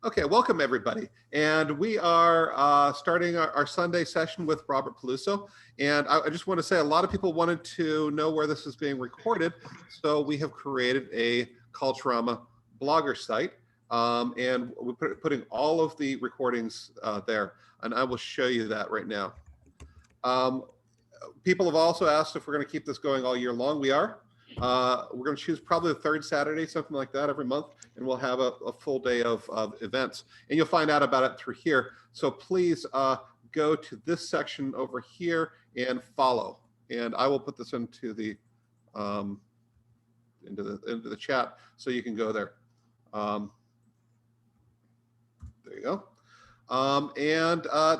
Okay, welcome everybody. And we are starting our Sunday session with Robert Piluso. And I just want to say a lot of people wanted to know where this is being recorded. So we have created a Culturama blogger site. And we're putting all of the recordings there. And I will show you that right now. People have also asked if we're going to keep this going all year long. We are. We're going to choose probably the third Saturday, something like that, every month, and we'll have a full day of events. And you'll find out about it through here. So please go to this section over here and follow. And I will put this into the chat so you can go there. There you go.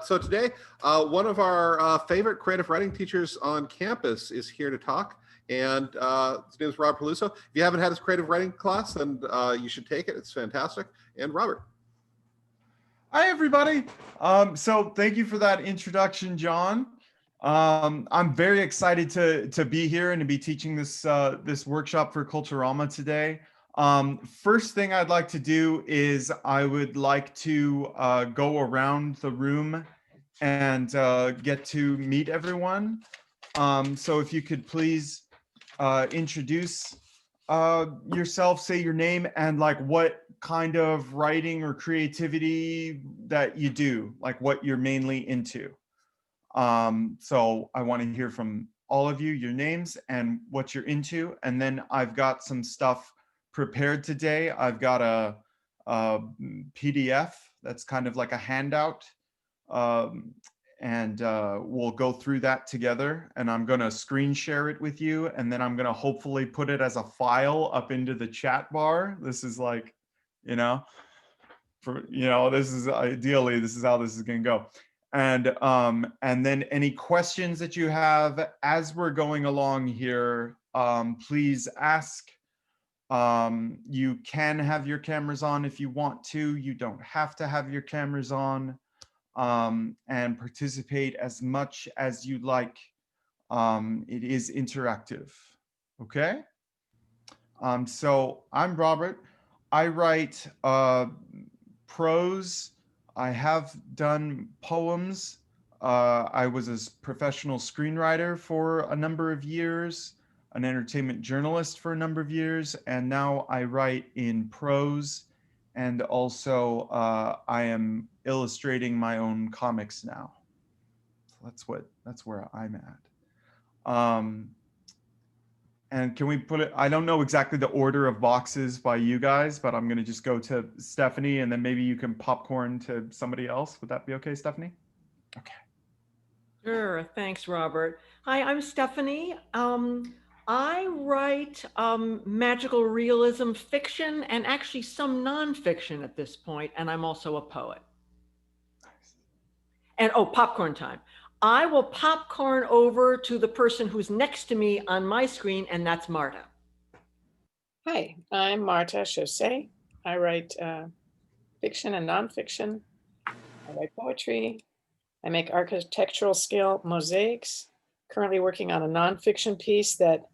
So today, one of our favorite creative writing teachers on campus is here to talk. And his name is Robert Piluso. If you haven't had his creative writing class, then you should take it. It's fantastic. And Robert. Hi, everybody. So thank you for that introduction, John. I'm very excited to be here and to be teaching this this workshop for Culturama today. First thing I'd like to do is I would like to go around the room and get to meet everyone. So if you could please introduce yourself, say your name, and like what kind of writing or creativity that you do, like what you're mainly into. So I want to hear from all of you, your names and what you're into. And then I've got some stuff prepared today. I've got a PDF that's kind of like a handout. And we'll go through that together, and I'm going to screen share it with you, and then I'm going to hopefully put it as a file up into the chat bar. This is like, this is ideally, this is how this is going to go. And then any questions that you have as we're going along here, please ask. You can have your cameras on if you want to. You don't have to have your cameras on. And participate as much as you'd like. It is interactive, okay? So I'm Robert. I write prose. I have done poems. I was a professional screenwriter for a number of years, an entertainment journalist for a number of years, and now I write in prose. And also, I am illustrating my own comics now. So that's where I'm at. And can we put it? I don't know exactly the order of boxes by you guys, but I'm going to just go to Stephanie, and then maybe you can popcorn to somebody else. Would that be okay, Stephanie? Okay. Sure. Thanks, Robert. Hi, I'm Stephanie. I write magical realism fiction and actually some nonfiction at this point, and I'm also a poet. Nice. And oh, popcorn time. I will popcorn over to the person who's next to me on my screen, and that's Marta. Hi, I'm Marta Chaussee. I write fiction and nonfiction. I write poetry. I make architectural scale mosaics. Currently working on a nonfiction piece that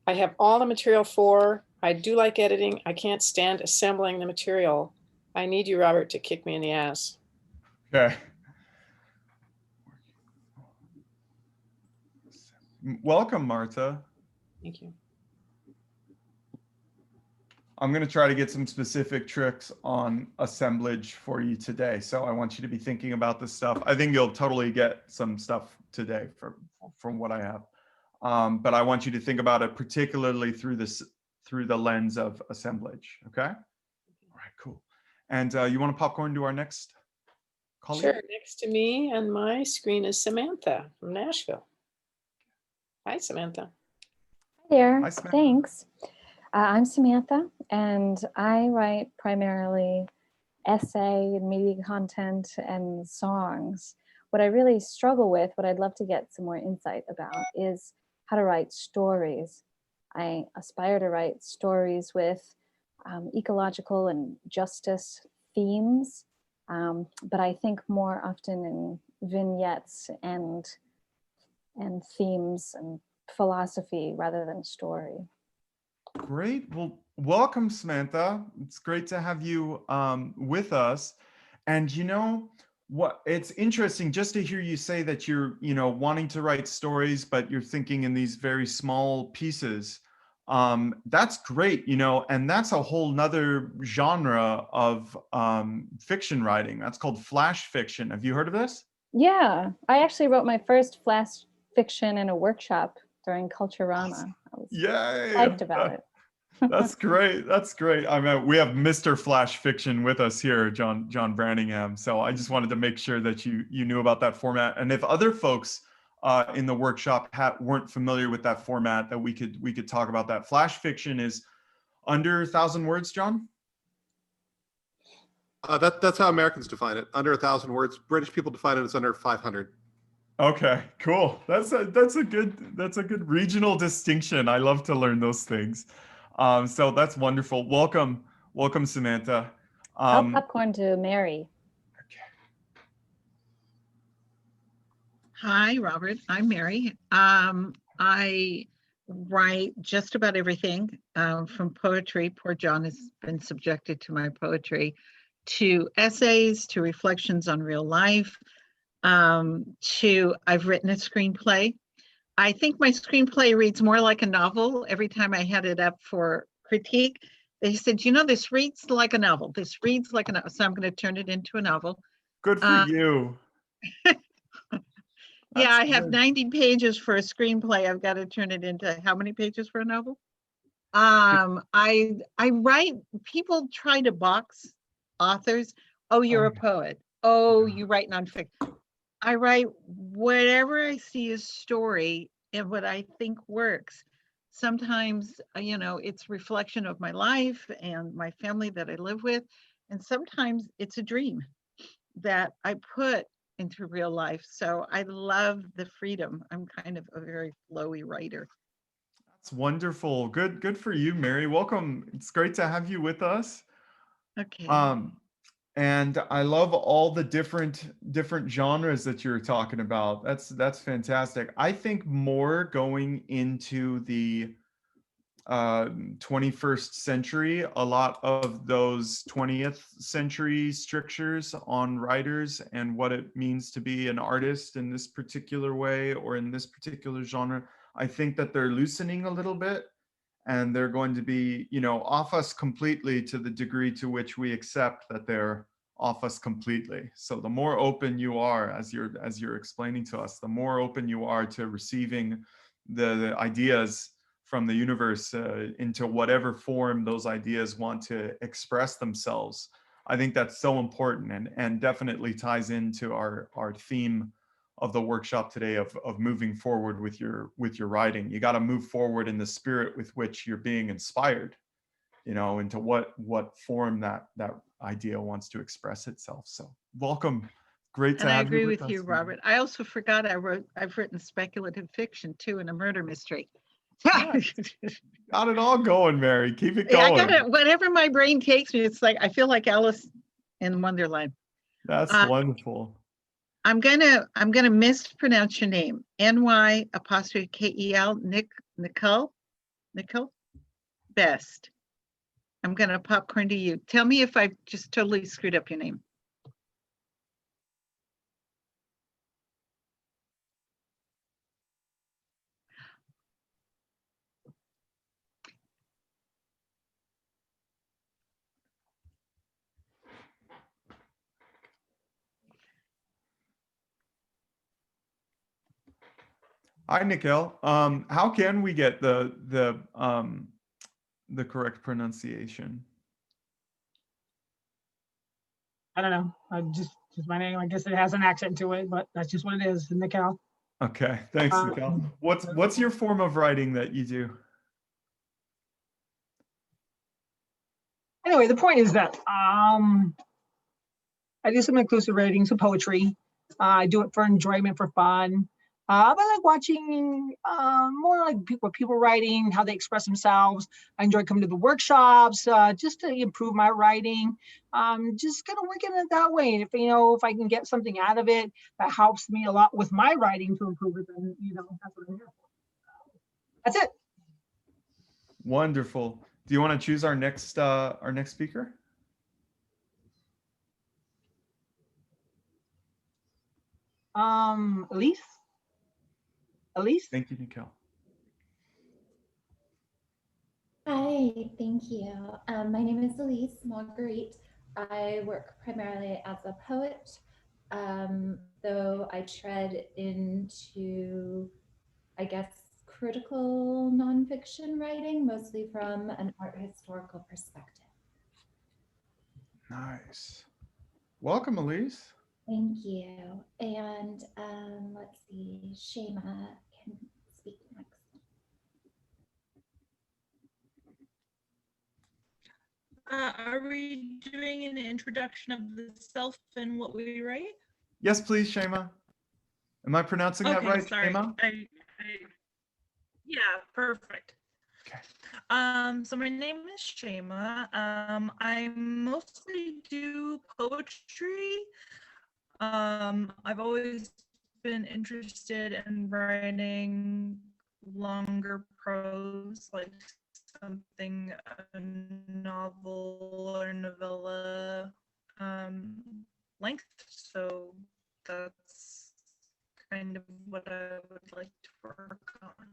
I have all the material for. I do like editing. I can't stand assembling the material. I need you, Robert, to kick me in the ass. Okay. Welcome, Marta. Thank you. I'm going to try to get some specific tricks on assemblage for you today. So I want you to be thinking about this stuff. I think you'll totally get some stuff today from what I have. But I want you to think about it particularly through the lens of assemblage. Okay? All right, cool. And you want to popcorn to our next colleague? Sure. Next to me on my screen is Samantha from Nashville. Hi, Samantha. Hi there. Hi, Samantha. Thanks. I'm Samantha, and I write primarily essay and media content and songs. What I really struggle with, what I'd love to get some more insight about, is how to write stories. I aspire to write stories with ecological and justice themes, but I think more often in vignettes and themes and philosophy rather than story. Great. Well, welcome, Samantha. It's great to have you with us. And you know what? It's interesting just to hear you say that you're, wanting to write stories, but you're thinking in these very small pieces. That's great, and that's a whole nother genre of fiction writing. That's called flash fiction. Have you heard of this? Yeah, I actually wrote my first flash fiction in a workshop during Culturama. I was Yay! hyped about it. That's great. That's great. I mean, we have Mr. Flash Fiction with us here, John Branningham. So I just wanted to make sure that you knew about that format, and if other folks in the workshop weren't familiar with that format, that we could talk about that. Flash fiction is under 1,000 words, John. That's how Americans define it. Under 1,000 words. British people define it as under 500. Okay, cool. That's a good regional distinction. I love to learn those things. So that's wonderful. Welcome, Samantha. I'll popcorn to Mary. Hi, Robert. I'm Mary. I write just about everything from poetry. Poor John has been subjected to my poetry, to essays, to reflections on real life, to I've written a screenplay. I think my screenplay reads more like a novel. Every time I had it up for critique, they said, this reads like a novel. This reads like a novel. So I'm going to turn it into a novel. Good for you. Yeah, I have good. 90 pages for a screenplay. I've got to turn it into how many pages for a novel? I write, people try to box authors. Oh, you're a poet. Oh, you write nonfiction. I write whatever I see as story and what I think works. Sometimes, it's reflection of my life and my family that I live with. And sometimes it's a dream that I put into real life. So I love the freedom. I'm kind of a very flowy writer. That's wonderful. Good for you, Mary. Welcome. It's great to have you with us. Okay. And I love all the different genres that you're talking about. That's fantastic. I think more going into the 21st century, a lot of those 20th century strictures on writers and what it means to be an artist in this particular way or in this particular genre, I think that they're loosening a little bit, and they're going to be, off us completely to the degree to which we accept that they're off us completely. So the more open you are, as you're explaining to us, the more open you are to receiving the ideas from the universe into whatever form those ideas want to express themselves. I think that's so important, and definitely ties into our theme of the workshop today of moving forward with your writing. You got to move forward in the spirit with which you're being inspired, into what form that idea wants to express itself. So welcome. Great to and I have agree you with us, you, Robert. I also forgot I've written speculative fiction too, and a murder mystery. Got it all going, Mary. Keep it Yeah, going. I got it. Whatever my brain takes me, it's like I feel like Alice in Wonderland. That's wonderful. I'm gonna mispronounce your name. NY_KEL, Nicole Best. I'm gonna popcorn to you. Tell me if I just totally screwed up your name. Hi, Nikhil. How can we get the correct pronunciation? I don't know. Just my name. I guess it has an accent to it, but that's just what it is. Nikhil. Okay, thanks, Nikhil. What's your form of writing that you do? Anyway, the point is that I do some inclusive writing, some poetry. I do it for enjoyment, for fun. But I like watching more like what people writing, how they express themselves. I enjoy coming to the workshops just to improve my writing. Just kind of working it that way. And if I can get something out of it that helps me a lot with my writing to improve it, then that's what I'm here for. That's it. Wonderful. Do you want to choose our next speaker? Elise. Elise. Thank you, Nikhil. Hi, thank you. My name is Elise Marguerite. I work primarily as a poet, though I tread into, I guess, critical nonfiction writing, mostly from an art historical perspective. Nice. Welcome, Elise. Thank you. And let's see, Shema can speak next. Are we doing an introduction of the self and what we write? Yes, please, Shema. Am I pronouncing that right, sorry. Shema? Yeah, perfect. Okay. So my name is Shema. I mostly do poetry. I've always been interested in writing longer prose, like something, a novel or novella length. So that's kind of what I would like to work on.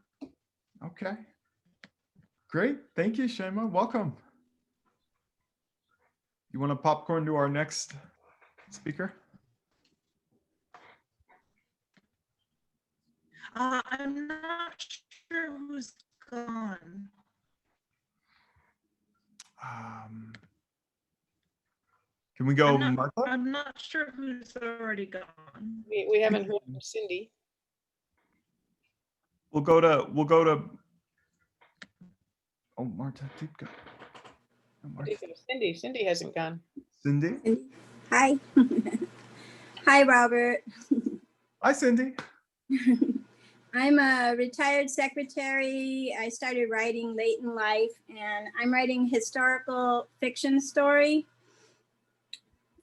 Okay. Great. Thank you, Shema. Welcome. You want to popcorn to our next speaker? I'm not sure who's gone. Can we go, I'm Martha? I'm not sure who's already gone. We haven't heard from Cindy. We'll go to. Oh, Martha, keep going. Oh, What do Martha. you think? Cindy. Cindy hasn't gone. Cindy. Cindy. Hi. Hi, Robert. Hi, Cindy. I'm a retired secretary. I started writing late in life, and I'm writing historical fiction story.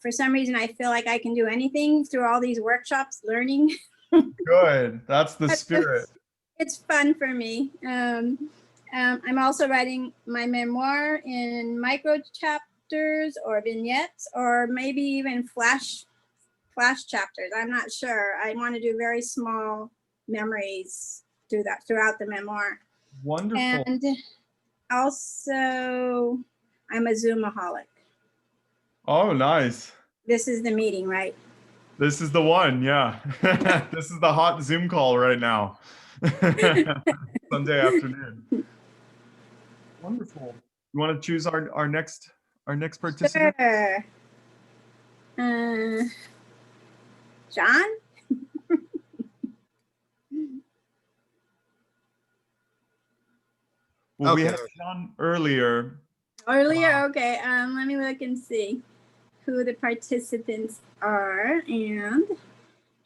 For some reason, I feel like I can do anything through all these workshops, learning. Good. That's the spirit. It's fun for me. I'm also writing my memoir in micro chapters or vignettes, or maybe even flash chapters. I'm not sure. I want to do very small memories throughout the memoir. Wonderful. And also, I'm a Zoomaholic. Oh, nice. This is the meeting, right? This is the one, yeah. This is the hot Zoom call right now. Sunday afternoon. Wonderful. You want to choose our next participant? Sure. John? Well, we Okay. had John earlier. Earlier, okay. Let me look and see who the participants are. And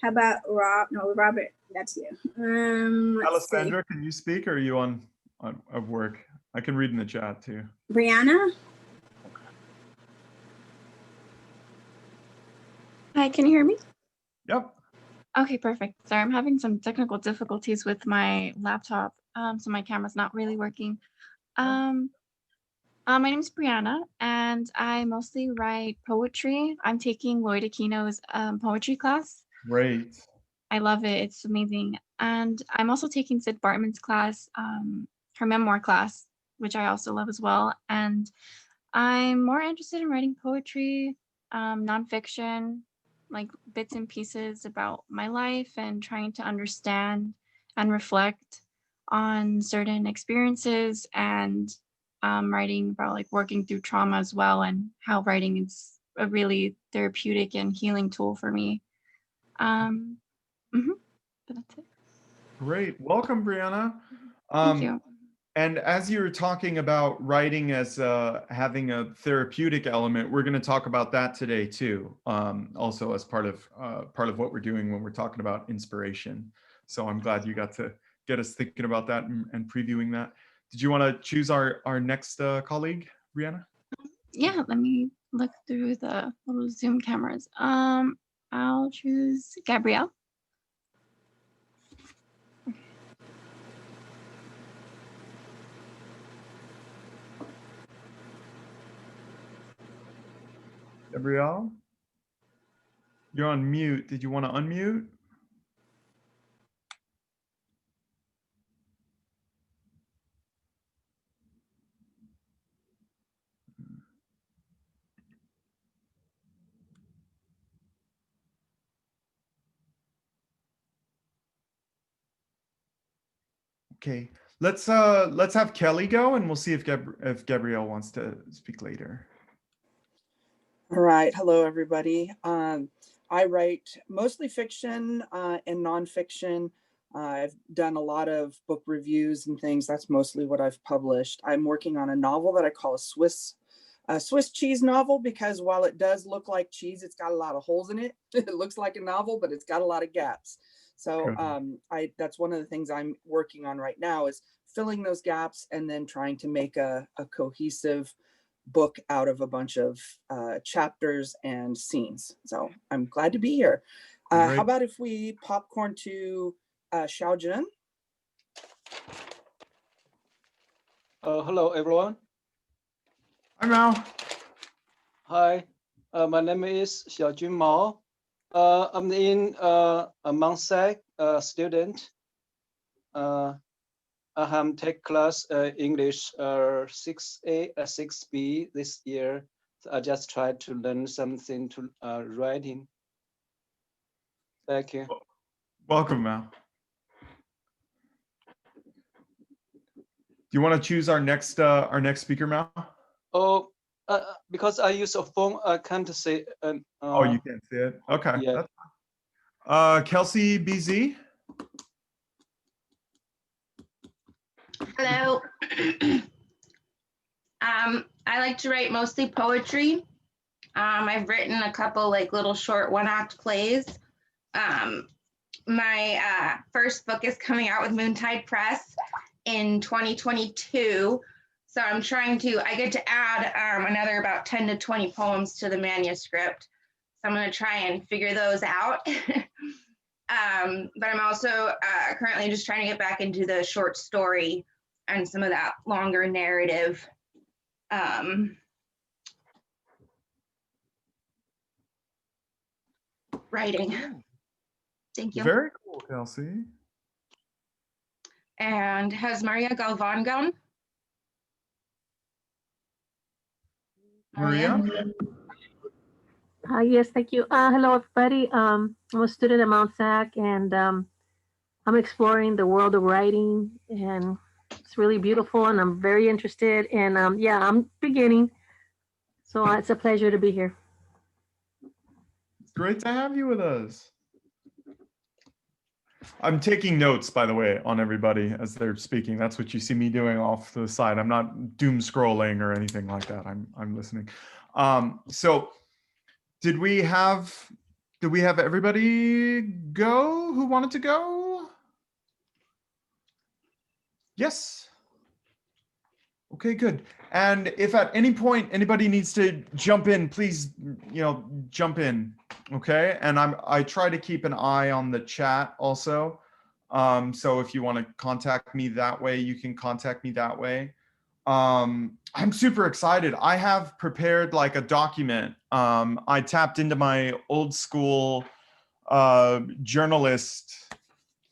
how about Robert? That's you. Let's see. Alessandra, can you speak, or are you on work? I can read in the chat too. Brianna? Hi, can you hear me? Yep. Okay, perfect. Sorry, I'm having some technical difficulties with my laptop, so my camera's not really working. My name is Brianna, and I mostly write poetry. I'm taking Lloyd Aquino's poetry class. Great. I love it. It's amazing. And I'm also taking Sid Bartman's class, her memoir class, which I also love as well. And I'm more interested in writing poetry, nonfiction, like bits and pieces about my life, and trying to understand and reflect on certain experiences, and writing about like working through trauma as well, and how writing is a really therapeutic and healing tool for me. But that's it. Great. Welcome, Brianna. Thank you. And as you were talking about writing as having a therapeutic element, we're going to talk about that today too. Also as part of what we're doing when we're talking about inspiration. So I'm glad you got to get us thinking about that and previewing that. Did you want to choose our next colleague, Brianna? Yeah, let me look through the little Zoom cameras. I'll choose Gabrielle. Gabrielle? You're on mute. Did you want to unmute? Okay, let's have Kelly go, and we'll see if Gabrielle wants to speak later. All right. Hello, everybody. I write mostly fiction and nonfiction. I've done a lot of book reviews and things. That's mostly what I've published. I'm working on a novel that I call a Swiss cheese novel, because while it does look like cheese, it's got a lot of holes in it. It looks like a novel, but it's got a lot of gaps. So that's one of the things I'm working on right now, is filling those gaps and then trying to make a cohesive book out of a bunch of chapters and scenes. So I'm glad to be here. How about if we popcorn to Xiaojun? Hello, everyone. Hi, Mao. Hi, my name is Xiaojun Mao. I'm in a Monsec student. I have take class English 6A, 6B this year. So I just try to learn something to writing. Thank you. Welcome, Mao. Do you want to choose our next speaker, Mao? Oh, because I use a phone, I can't say. Oh, you can't see it. Okay. Yeah. That's fine. Kelsey BZ. Hello. I like to write mostly poetry. I've written a couple like little short one-act plays. My first book is coming out with Moontide Press in 2022. So I'm trying to, I get to add another about 10 to 20 poems to the manuscript. So I'm going to try and figure those out. But I'm also currently just trying to get back into the short story and some of that longer narrative. Writing. Thank you. Very cool, Kelsey. And has Maria Galvan gone? Maria? Yes, thank you. Hello, everybody. I'm a student at Mount SAC, and I'm exploring the world of writing, and it's really beautiful, and I'm very interested. And yeah, I'm beginning. So it's a pleasure to be here. It's great to have you with us. I'm taking notes, by the way, on everybody as they're speaking. That's what you see me doing off to the side. I'm not doom scrolling or anything like that. I'm listening. So did we have everybody go who wanted to go? Yes. Okay, good. And if at any point anybody needs to jump in, please, jump in. Okay. And I try to keep an eye on the chat also. So if you want to contact me that way, you can contact me that way. I'm super excited. I have prepared like a document. I tapped into my old school journalist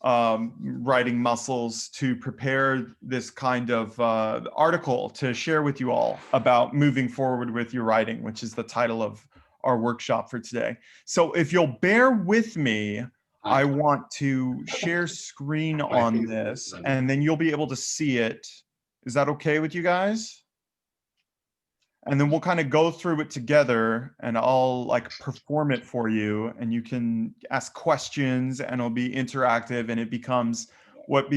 writing muscles to prepare this kind of article to share with you all about moving forward with your writing, which is the title of our workshop for today. So if you'll bear with me, I want to share screen on this, and then you'll be able to see it. Is that okay with you guys? And then we'll kind of go through it together, and I'll like perform it for you, and you can ask questions, and it'll be interactive, and it becomes what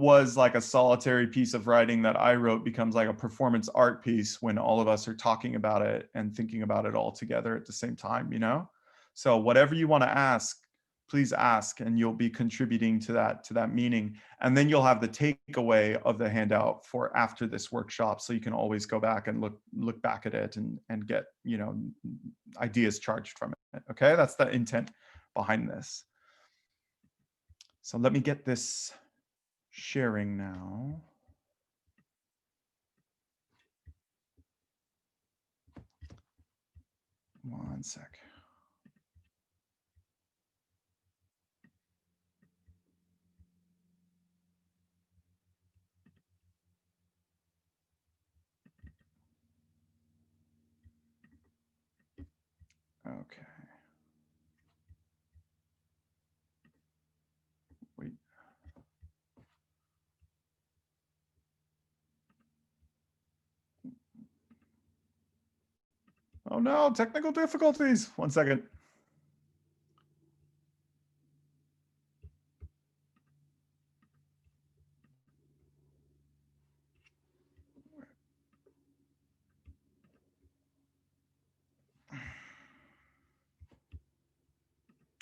was like a solitary piece of writing that I wrote becomes like a performance art piece when all of us are talking about it and thinking about it all together at the same time, So whatever you want to ask, please ask, and you'll be contributing to that meaning. And then you'll have the takeaway of the handout for after this workshop, so you can always go back and look back at it and get ideas charged from it. Okay, that's the intent behind this. So let me get this sharing now. One sec. Okay. Wait. Oh no, technical difficulties. One second.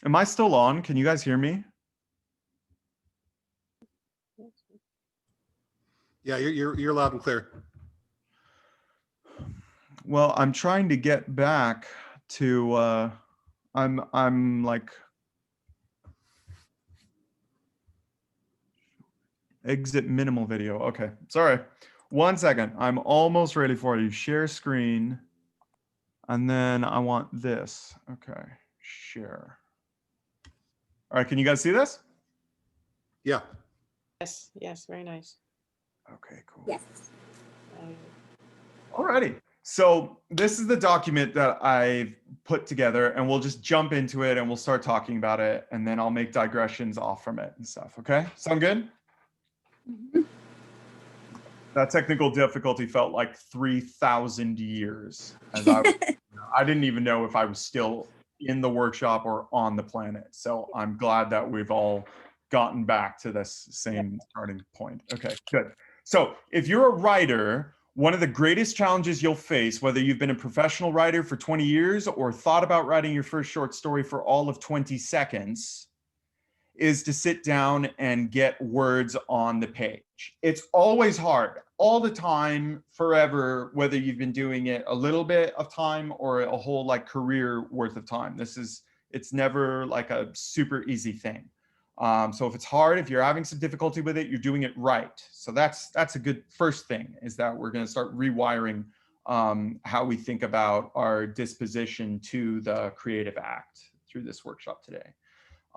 Am I still on? Can you guys hear me? Yeah, you're loud and clear. Well, I'm trying to get back to I'm like exit minimal video. Okay. Sorry. One second. I'm almost ready for you. Share screen. And then I want this. Okay. Share. All right, can you guys see this? Yeah. Yes, yes, very nice. Okay, cool. Yes. Alrighty. So this is the document that I've put together, and we'll just jump into it and we'll start talking about it, and then I'll make digressions off from it and stuff. Okay? Sound good? Mhm. That technical difficulty felt like 3,000 years as I didn't even know if I was still in the workshop or on the planet. So I'm glad that we've all gotten back to this same starting point. Okay, good. So if you're a writer, one of the greatest challenges you'll face, whether you've been a professional writer for 20 years or thought about writing your first short story for all of 20 seconds, is to sit down and get words on the page. It's always hard, all the time, forever, whether you've been doing it a little bit of time or a whole like career worth of time. It's never like a super easy thing. So if it's hard, if you're having some difficulty with it, you're doing it right. So that's a good first thing, is that we're going to start rewiring how we think about our disposition to the creative act through this workshop today.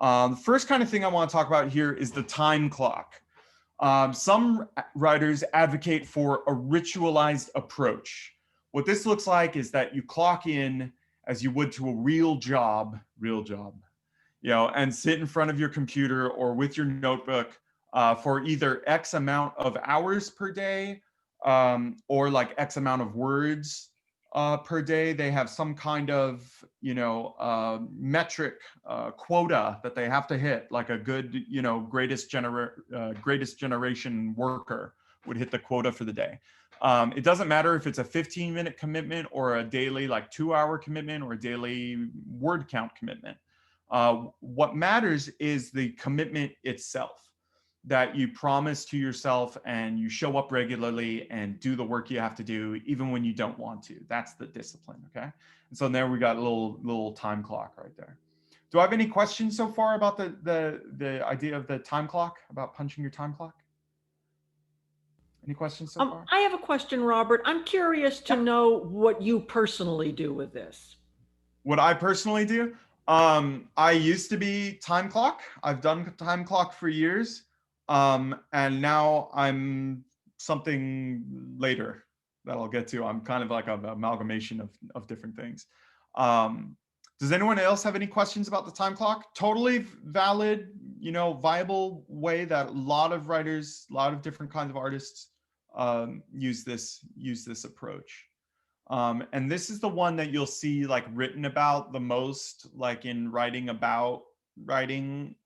The first kind of thing I want to talk about here is the time clock. Some writers advocate for a ritualized approach. What this looks like is that you clock in as you would to a real job, and sit in front of your computer or with your notebook for either X amount of hours per day or like X amount of words per day. They have some kind of, metric quota that they have to hit, like a good, greatest generation worker would hit the quota for the day. It doesn't matter if it's a 15-minute commitment or a daily, like 2-hour commitment or a daily word count commitment. What matters is the commitment itself, that you promise to yourself and you show up regularly and do the work you have to do, even when you don't want to. That's the discipline, okay? And so there we got a little time clock right there. Do I have any questions so far about the idea of the time clock, about punching your time clock? Any questions so far? I have a question, Robert. I'm curious to know what you personally do with this. What I personally do? I used to be time clock. I've done time clock for years. And now I'm something later that I'll get to. I'm kind of like an amalgamation of different things. Does anyone else have any questions about the time clock? Totally valid, viable way that a lot of writers, a lot of different kinds of artists use this approach. And this is the one that you'll see like written about the most, like in writing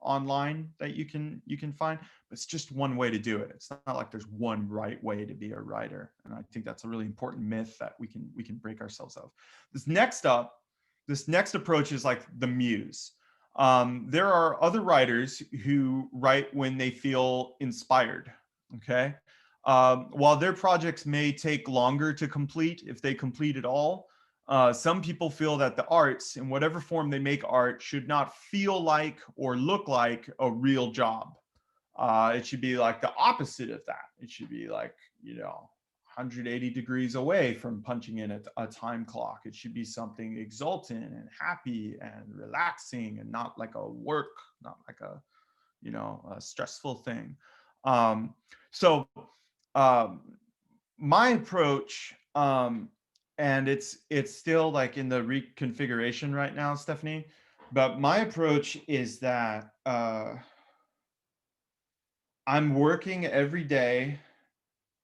online that you can find. It's just one way to do it. It's not like there's one right way to be a writer. And I think that's a really important myth that we can break ourselves of. This next approach is like the muse. There are other writers who write when they feel inspired, okay? While their projects may take longer to complete, if they complete at all, some people feel that the arts, in whatever form they make art, should not feel like or look like a real job. It should be like the opposite of that. It should be like, 180 degrees away from punching in a time clock. It should be something exultant and happy and relaxing and not like a work, not like a, you know, a stressful thing. So my approach, and it's still like in the reconfiguration right now, Stephanie, but my approach is that I'm working every day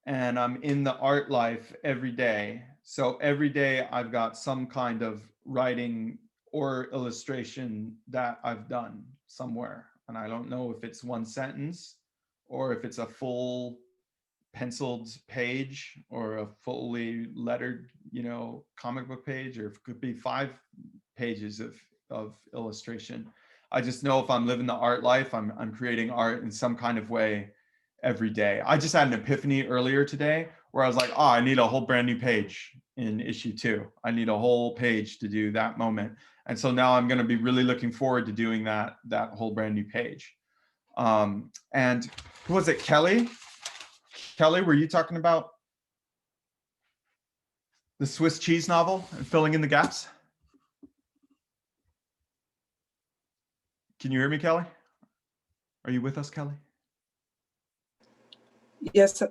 and I'm in the art life every day. So every day I've got some kind of writing or illustration that I've done somewhere. And I don't know if it's one sentence or if it's a full penciled page or a fully lettered, you know, comic book page, or it could be 5 pages of illustration. I just know if I'm living the art life, I'm creating art in some kind of way every day. I just had an epiphany earlier today where I was like, oh, I need a whole brand new page in issue 2. I need a whole page to do that moment. And so now I'm going to be really looking forward to doing that whole brand new page. And who was it, Kelly? Kelly, were you talking about the Swiss cheese novel and filling in the gaps? Can you hear me, Kelly? Are you with us, Kelly? Yes,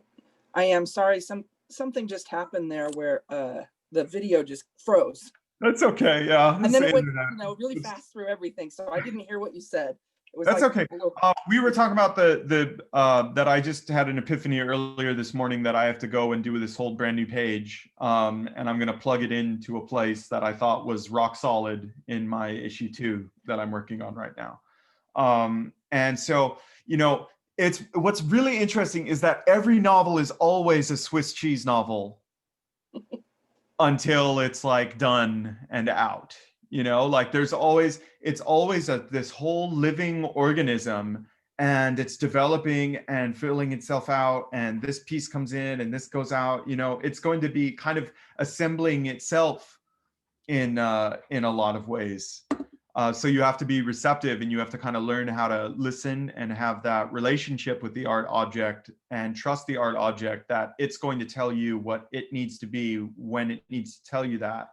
I am. Sorry, something just happened there where the video just froze. That's okay. Yeah. And then it went, you know, really fast through everything, so I didn't hear what you said. It was That's like, okay. We were talking about that I just had an epiphany earlier this morning that I have to go and do this whole brand new page, and I'm going to plug it into a place that I thought was rock solid in my issue 2 that I'm working on right now. And so, you know, what's really interesting is that every novel is always a Swiss cheese novel until it's like done and out. You know, like it's always this whole living organism, and it's developing and filling itself out, and this piece comes in and this goes out. You know, it's going to be kind of assembling itself in a lot of ways. So you have to be receptive, and you have to kind of learn how to listen and have that relationship with the art object and trust the art object that it's going to tell you what it needs to be when it needs to tell you that.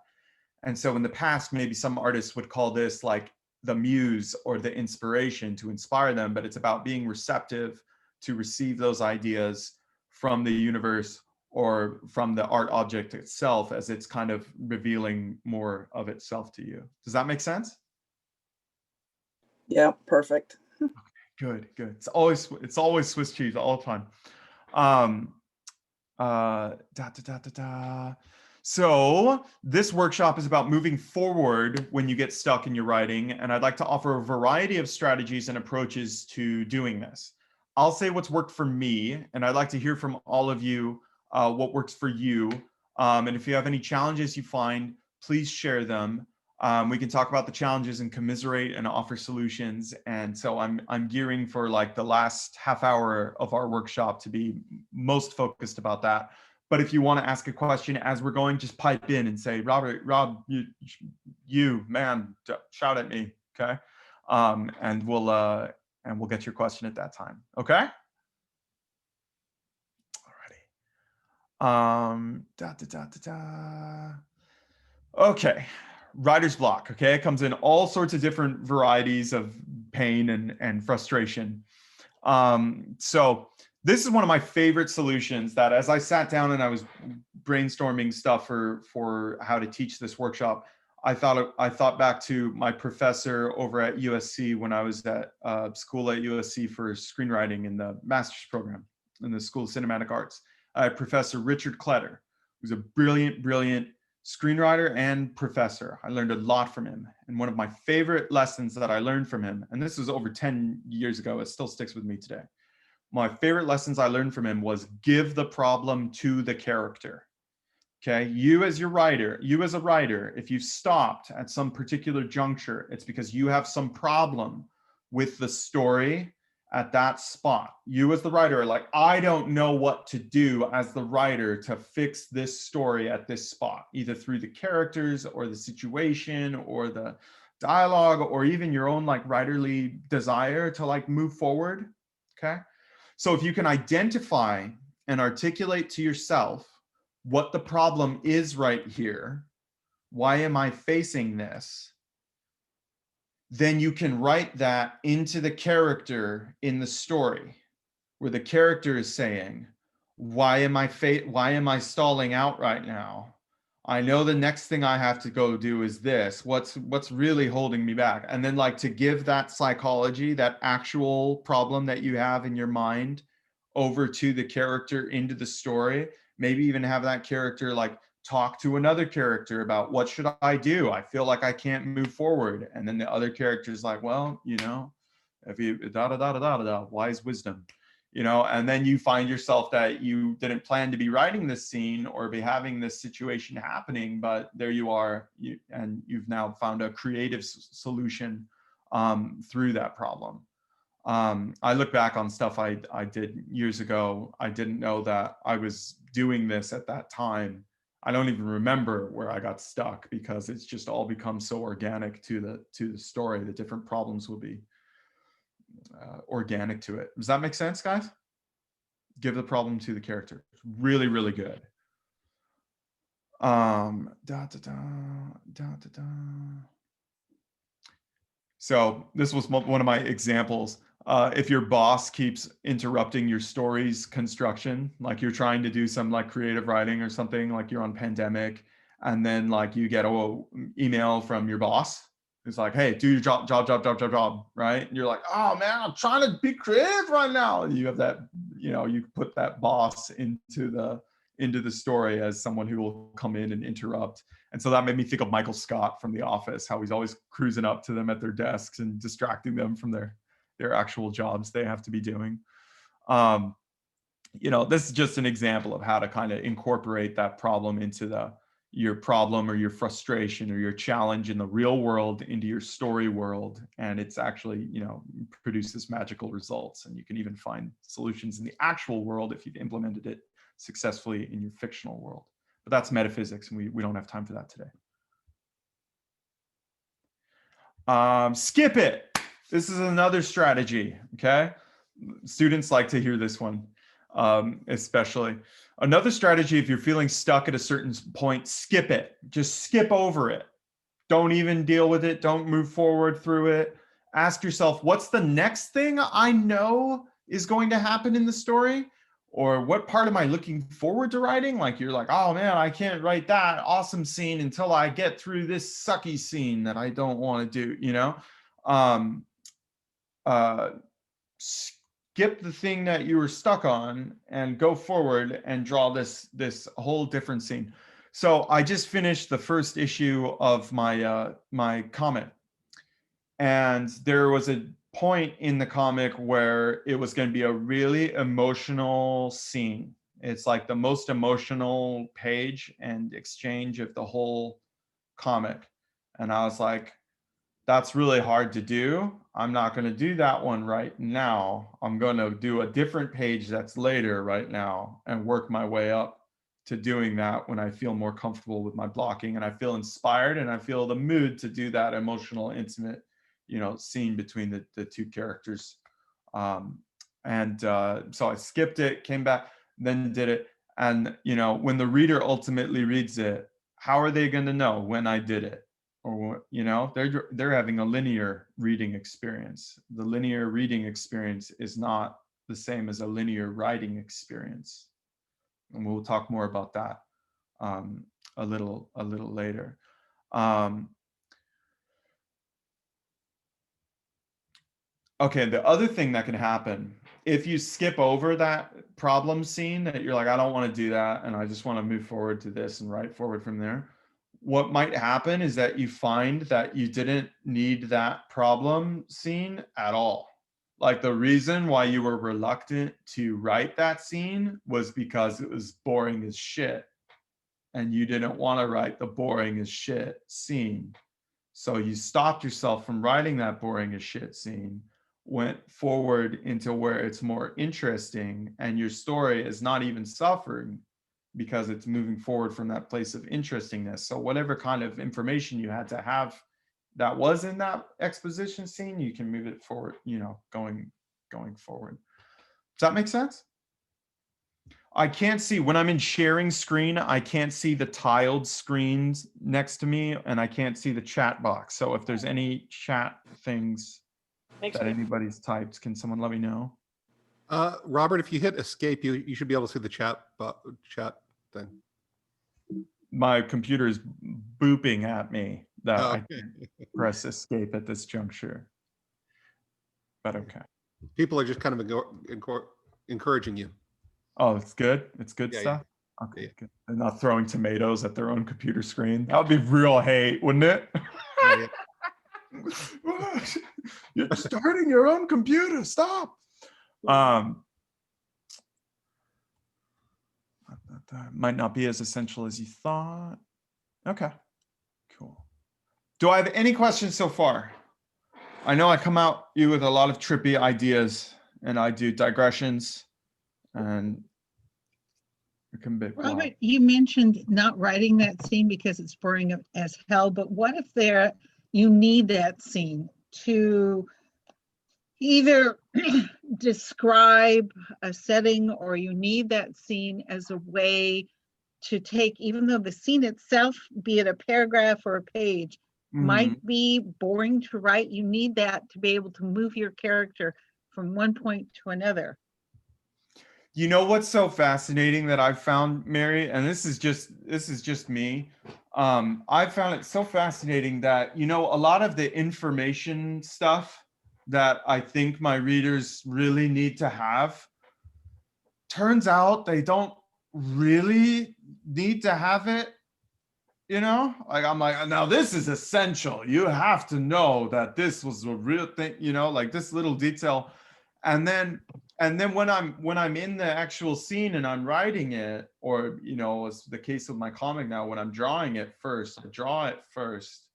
And so in the past, maybe some artists would call this like the muse or the inspiration to inspire them, but it's about being receptive to receive those ideas from the universe or from the art object itself as it's kind of revealing more of itself to you. Does that make sense? Yeah, perfect. Good. It's always Swiss cheese all the time. So this workshop is about moving forward when you get stuck in your writing, and I'd like to offer a variety of strategies and approaches to doing this. I'll say what's worked for me, and I'd like to hear from all of you what works for you. And if you have any challenges you find, please share them. We can talk about the challenges and commiserate and offer solutions. And so I'm gearing for like the last half hour of our workshop to be most focused about that. But if you want to ask a question as we're going, just pipe in and say, Rob, you man, shout at me, okay? And we'll get your question at that time, okay? Alrighty. Okay, writer's block. Okay, it comes in all sorts of different varieties of pain and frustration. So this is one of my favorite solutions that as I sat down and I was brainstorming stuff for how to teach this workshop, I thought back to my professor over at USC when I was at school at USC for screenwriting in the master's program in the School of Cinematic Arts. Professor Richard Kletter, who's a brilliant screenwriter and professor. I learned a lot from him. And one of my favorite lessons that I learned from him, and this was over 10 years ago, it still sticks with me today. My favorite lessons I learned from him was give the problem to the character. Okay, you as a writer, if you've stopped at some particular juncture, it's because you have some problem with the story at that spot. You as the writer are like, I don't know what to do as the writer to fix this story at this spot, either through the characters or the situation or the dialogue or even your own like writerly desire to like move forward. Okay. So if you can identify and articulate to yourself what the problem is right here, why am I facing this, then you can write that into the character in the story, where the character is saying, why am I stalling out right now? I know the next thing I have to go do is this. What's really holding me back? And then like to give that psychology, that actual problem that you have in your mind over to the character into the story, maybe even have that character like talk to another character about what should I do? I feel like I can't move forward. And then the other character is like, well, you know, if you wise wisdom, you know, and then you find yourself that you didn't plan to be writing this scene or be having this situation happening, but there you are, and you've now found a creative solution through that problem. I look back on stuff I did years ago. I didn't know that I was doing this at that time. I don't even remember where I got stuck because it's just all become so organic to the story. The different problems will be organic to it. Does that make sense, guys? Give the problem to the character. It's really, really good. So this was one of my examples. If your boss keeps interrupting your story's construction, like you're trying to do some like creative writing or something, like you're on Pandemic, and then like you get an email from your boss. It's like, hey, do your job, right? And you're like, oh man, I'm trying to be creative right now. You have that, you know, you put that boss into the story as someone who will come in and interrupt. And so that made me think of Michael Scott from The Office, how he's always cruising up to them at their desks and distracting them from their actual jobs they have to be doing. You know, this is just an example of how to kind of incorporate that problem into your problem or your frustration or your challenge in the real world into your story world. And it's actually, you know, produces magical results. And you can even find solutions in the actual world if you've implemented it successfully in your fictional world. But that's metaphysics, and we don't have time for that today. Skip it. This is another strategy, okay? Students like to hear this one, especially. Another strategy, if you're feeling stuck at a certain point, skip it. Just skip over it. Don't even deal with it. Don't move forward through it. Ask yourself, what's the next thing I know is going to happen in the story? Or what part am I looking forward to writing? Like you're like, oh man, I can't write that awesome scene until I get through this sucky scene that I don't want to do, you know? Skip the thing that you were stuck on and go forward and draw this whole different scene. So I just finished the first issue of my my comic, and there was a point in the comic where it was going to be a really emotional scene. It's like the most emotional page and exchange of the whole comic, and I was like, that's really hard to do. I'm not going to do that one right now. I'm going to do a different page that's later right now and work my way up to doing that when I feel more comfortable with my blocking and I feel inspired and I feel the mood to do that emotional, intimate, you know, scene between the two characters. So I skipped it, came back, then did it. And, you know, when the reader ultimately reads it, how are they going to know when I did it? Or, you know, they're having a linear reading experience. The linear reading experience is not the same as a linear writing experience, and we'll talk more about that a little later. Okay, the other thing that can happen if you skip over that problem scene that you're like, I don't want to do that, and I just want to move forward to this and write forward from there. What might happen is that you find that you didn't need that problem scene at all. Like the reason why you were reluctant to write that scene was because it was boring as shit. And you didn't want to write the boring as shit scene. So you stopped yourself from writing that boring as shit scene, went forward into where it's more interesting, and your story is not even suffering because it's moving forward from that place of interestingness. So whatever kind of information you had to have that was in that exposition scene, you can move it forward, you know, going forward. Does that make sense? I can't see when I'm in sharing screen, I can't see the tiled screens next to me, and I can't see the chat box. So if there's any chat things that anybody's typed, can someone let me know? Robert, if you hit escape, you should be able to see the chat thing. My computer is booping at me that Oh, I can't press escape at this juncture. But okay. People are just kind of encouraging you. Oh, it's good. It's good Yeah, stuff. Okay, good. They're not throwing tomatoes at their own computer screen. That would be real hate, wouldn't it? Yeah. You're starting your own computer. Stop. That might not be as essential as you thought. Okay, cool. Do I have any questions so far? I know I come out you with a lot of trippy ideas, and I do digressions, and it can be Robert, you mentioned not writing that scene because it's boring as hell, but what if you need that scene to either describe a setting, or you need that scene as a way to take, even though the scene itself, be it a paragraph or a page, might be boring to write, you need that to be able to move your character from one point to another. You know what's so fascinating that I've found, Mary, and this is just me. I found it so fascinating that, you know, a lot of the information stuff that I think my readers really need to have, turns out they don't really need to have it. You know, like I'm like, now this is essential. You have to know that this was a real thing, you know, like this little detail. And then when I'm in the actual scene and I'm writing it, or, you know, it's the case with my comic now, when I'm drawing it first, I draw it first.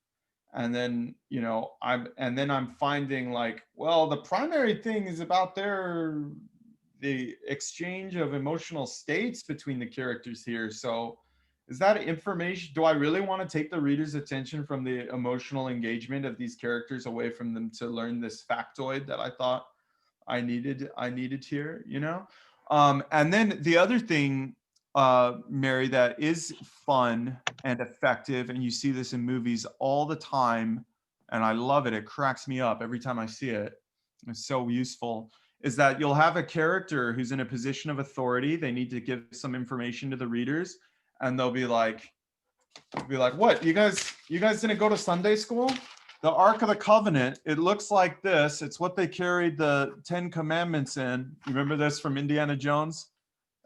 And then, you know, I'm finding like, well, the primary thing is about the exchange of emotional states between the characters here. So is that information? Do I really want to take the reader's attention from the emotional engagement of these characters away from them to learn this factoid that I thought I needed here, you know? And then the other thing, Mary, that is fun and effective, and you see this in movies all the time, and I love it. It cracks me up every time I see it. It's so useful. Is that you'll have a character who's in a position of authority. They need to give some information to the readers, and they'll be like, what? You guys didn't go to Sunday school? The Ark of the Covenant, it looks like this. It's what they carried the 10 Commandments in. You remember this from Indiana Jones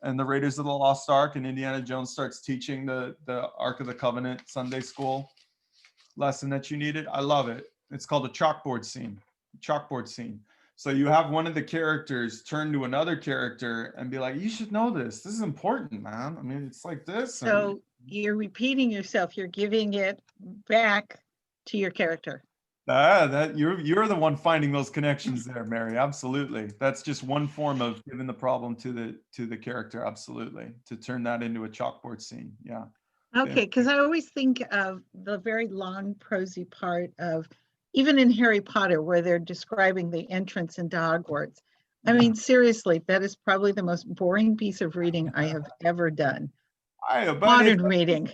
and the Raiders of the Lost Ark, and Indiana Jones starts teaching the Ark of the Covenant Sunday school lesson that you needed? I love it. It's called a chalkboard scene. So you have one of the characters turn to another character and be like, you should know this. This is important, man. I mean, it's like this. So you're repeating yourself. You're giving it back to your character. That you're the one finding those connections there, Mary. Absolutely. That's just one form of giving the problem to the character. Absolutely. To turn that into a chalkboard scene. Yeah. Okay, because I always think of the very long prosy part of, even in Harry Potter, where they're describing the entrance into Hogwarts. I mean, seriously, that is probably the most boring piece of reading I have ever done. Modern reading.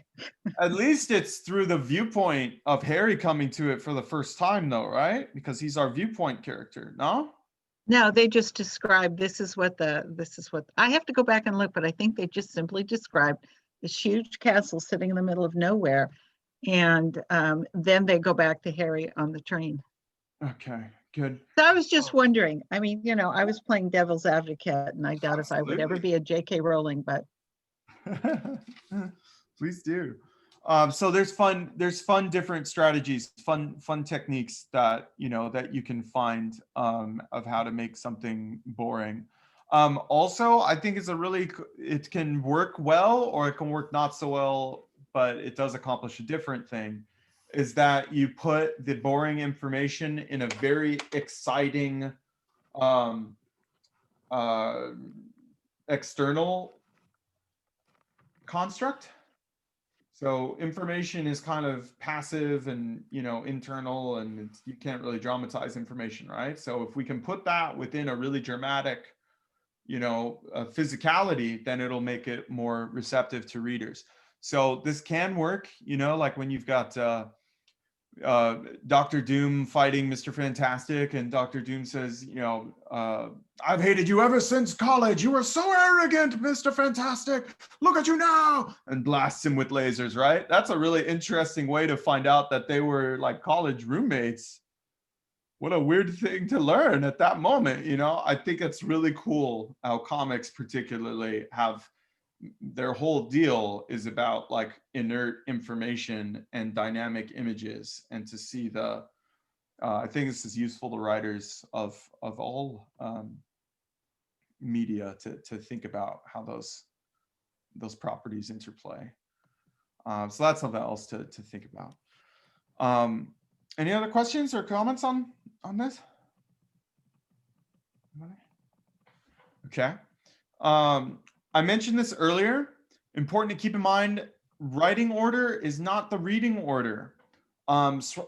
At least it's through the viewpoint of Harry coming to it for the first time, though, right? Because he's our viewpoint character, no? No, they just describe, this is what I have to go back and look, but I think they just simply described this huge castle sitting in the middle of nowhere. And then they go back to Harry on the train. Okay, good. So I was just wondering, I mean, you know, I was playing devil's advocate, and I doubt if I would ever be a J.K. Rowling, but. Please do. So there's fun different strategies, fun techniques that, you know, that you can find of how to make something boring. Also, I think it can work well, or it can work not so well, but it does accomplish a different thing, is that you put the boring information in a very exciting external construct. So information is kind of passive and, you know, internal, and you can't really dramatize information, right? So if we can put that within a really dramatic physicality, then it'll make it more receptive to readers. So this can work, like when you've got Dr. Doom fighting Mr. Fantastic, and Dr. Doom says, I've hated you ever since college. You were so arrogant, Mr. Fantastic. Look at you now, and blasts him with lasers, right? That's a really interesting way to find out that they were like college roommates. What a weird thing to learn at that moment, I think it's really cool how comics particularly have their whole deal is about like inert information and dynamic images, and to see I think this is useful to writers of all media to think about how those properties interplay. So that's something else to think about. Any other questions or comments on this? Okay. I mentioned this earlier. Important to keep in mind, writing order is not the reading order.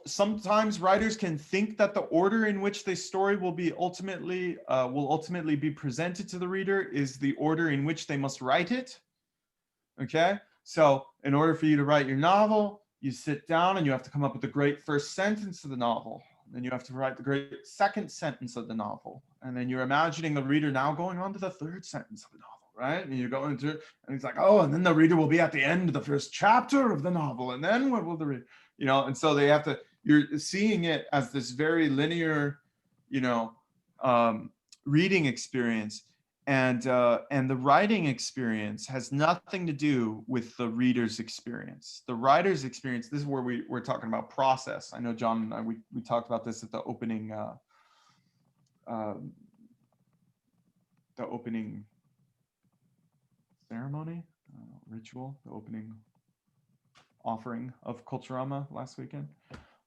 Sometimes writers can think that the order in which the story will ultimately be presented to the reader is the order in which they must write it. Okay, so in order for you to write your novel, you sit down and you have to come up with the great first sentence of the novel. Then you have to write the great second sentence of the novel. And then you're imagining the reader now going on to the third sentence of the novel, right? And you're going through, and it's like, oh, and then the reader will be at the end of the first chapter of the novel. And then what will the reader, and so they have to, you're seeing it as this very linear, reading experience. And the writing experience has nothing to do with the reader's experience. The writer's experience, this is where we're talking about process. I know John and I, we talked about this at the opening ceremony, ritual, the opening offering of Culturama last weekend.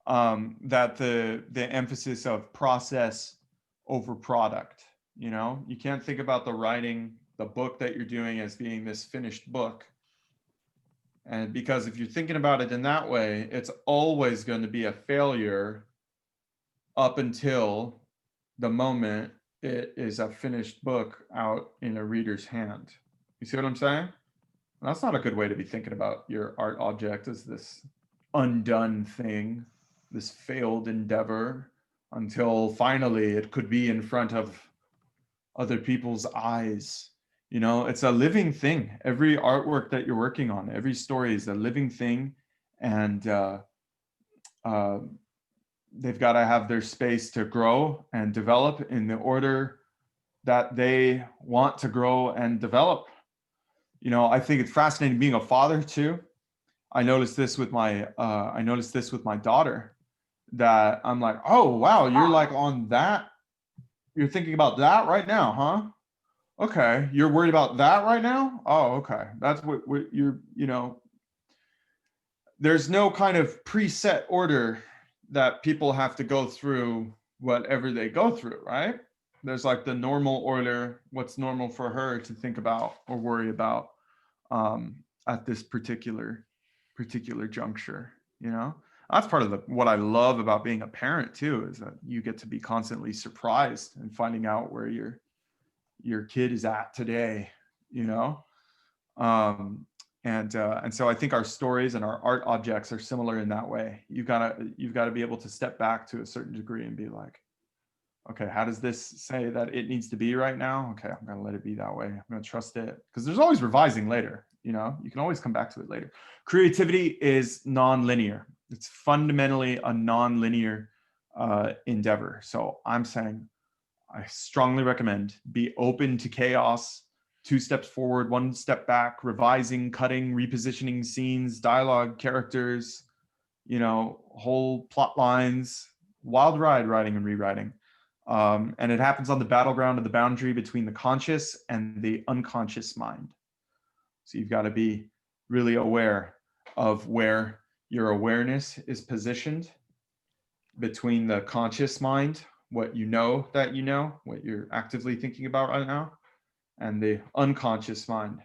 That the emphasis of process over product. You can't think about the book that you're doing as being this finished book. And because if you're thinking about it in that way, it's always going to be a failure up until the moment it is a finished book out in a reader's hand. You see what I'm saying? That's not a good way to be thinking about your art object as this undone thing, this failed endeavor, until finally it could be in front of other people's eyes. It's a living thing. Every artwork that you're working on, every story is a living thing, and they've got to have their space to grow and develop in the order that they want to grow and develop. I think it's fascinating being a father too. I noticed this with my daughter, that I'm like, oh wow, you're like on that. You're thinking about that right now, huh? Okay, you're worried about that right now? Oh, okay. That's what you're, there's no kind of preset order that people have to go through whatever they go through, right? There's like the normal order, what's normal for her to think about or worry about at this particular juncture, That's part of what I love about being a parent too, is that you get to be constantly surprised and finding out where your kid is at today, and so I think our stories and our art objects are similar in that way. You've got to be able to step back to a certain degree and be like, okay, how does this say that it needs to be right now? Okay, I'm gonna let it be that way. I'm gonna trust it, because there's always revising later. You can always come back to it later. Creativity is non-linear. It's fundamentally a non-linear endeavor. So I'm saying I strongly recommend be open to chaos, 2 steps forward, 1 step back, revising, cutting, repositioning scenes, dialogue, characters, whole plot lines, wild ride, writing and rewriting. And it happens on the battleground of the boundary between the conscious and the unconscious mind. So you've got to be really aware of where your awareness is positioned between the conscious mind, what you know that you know, what you're actively thinking about right now, and the unconscious mind,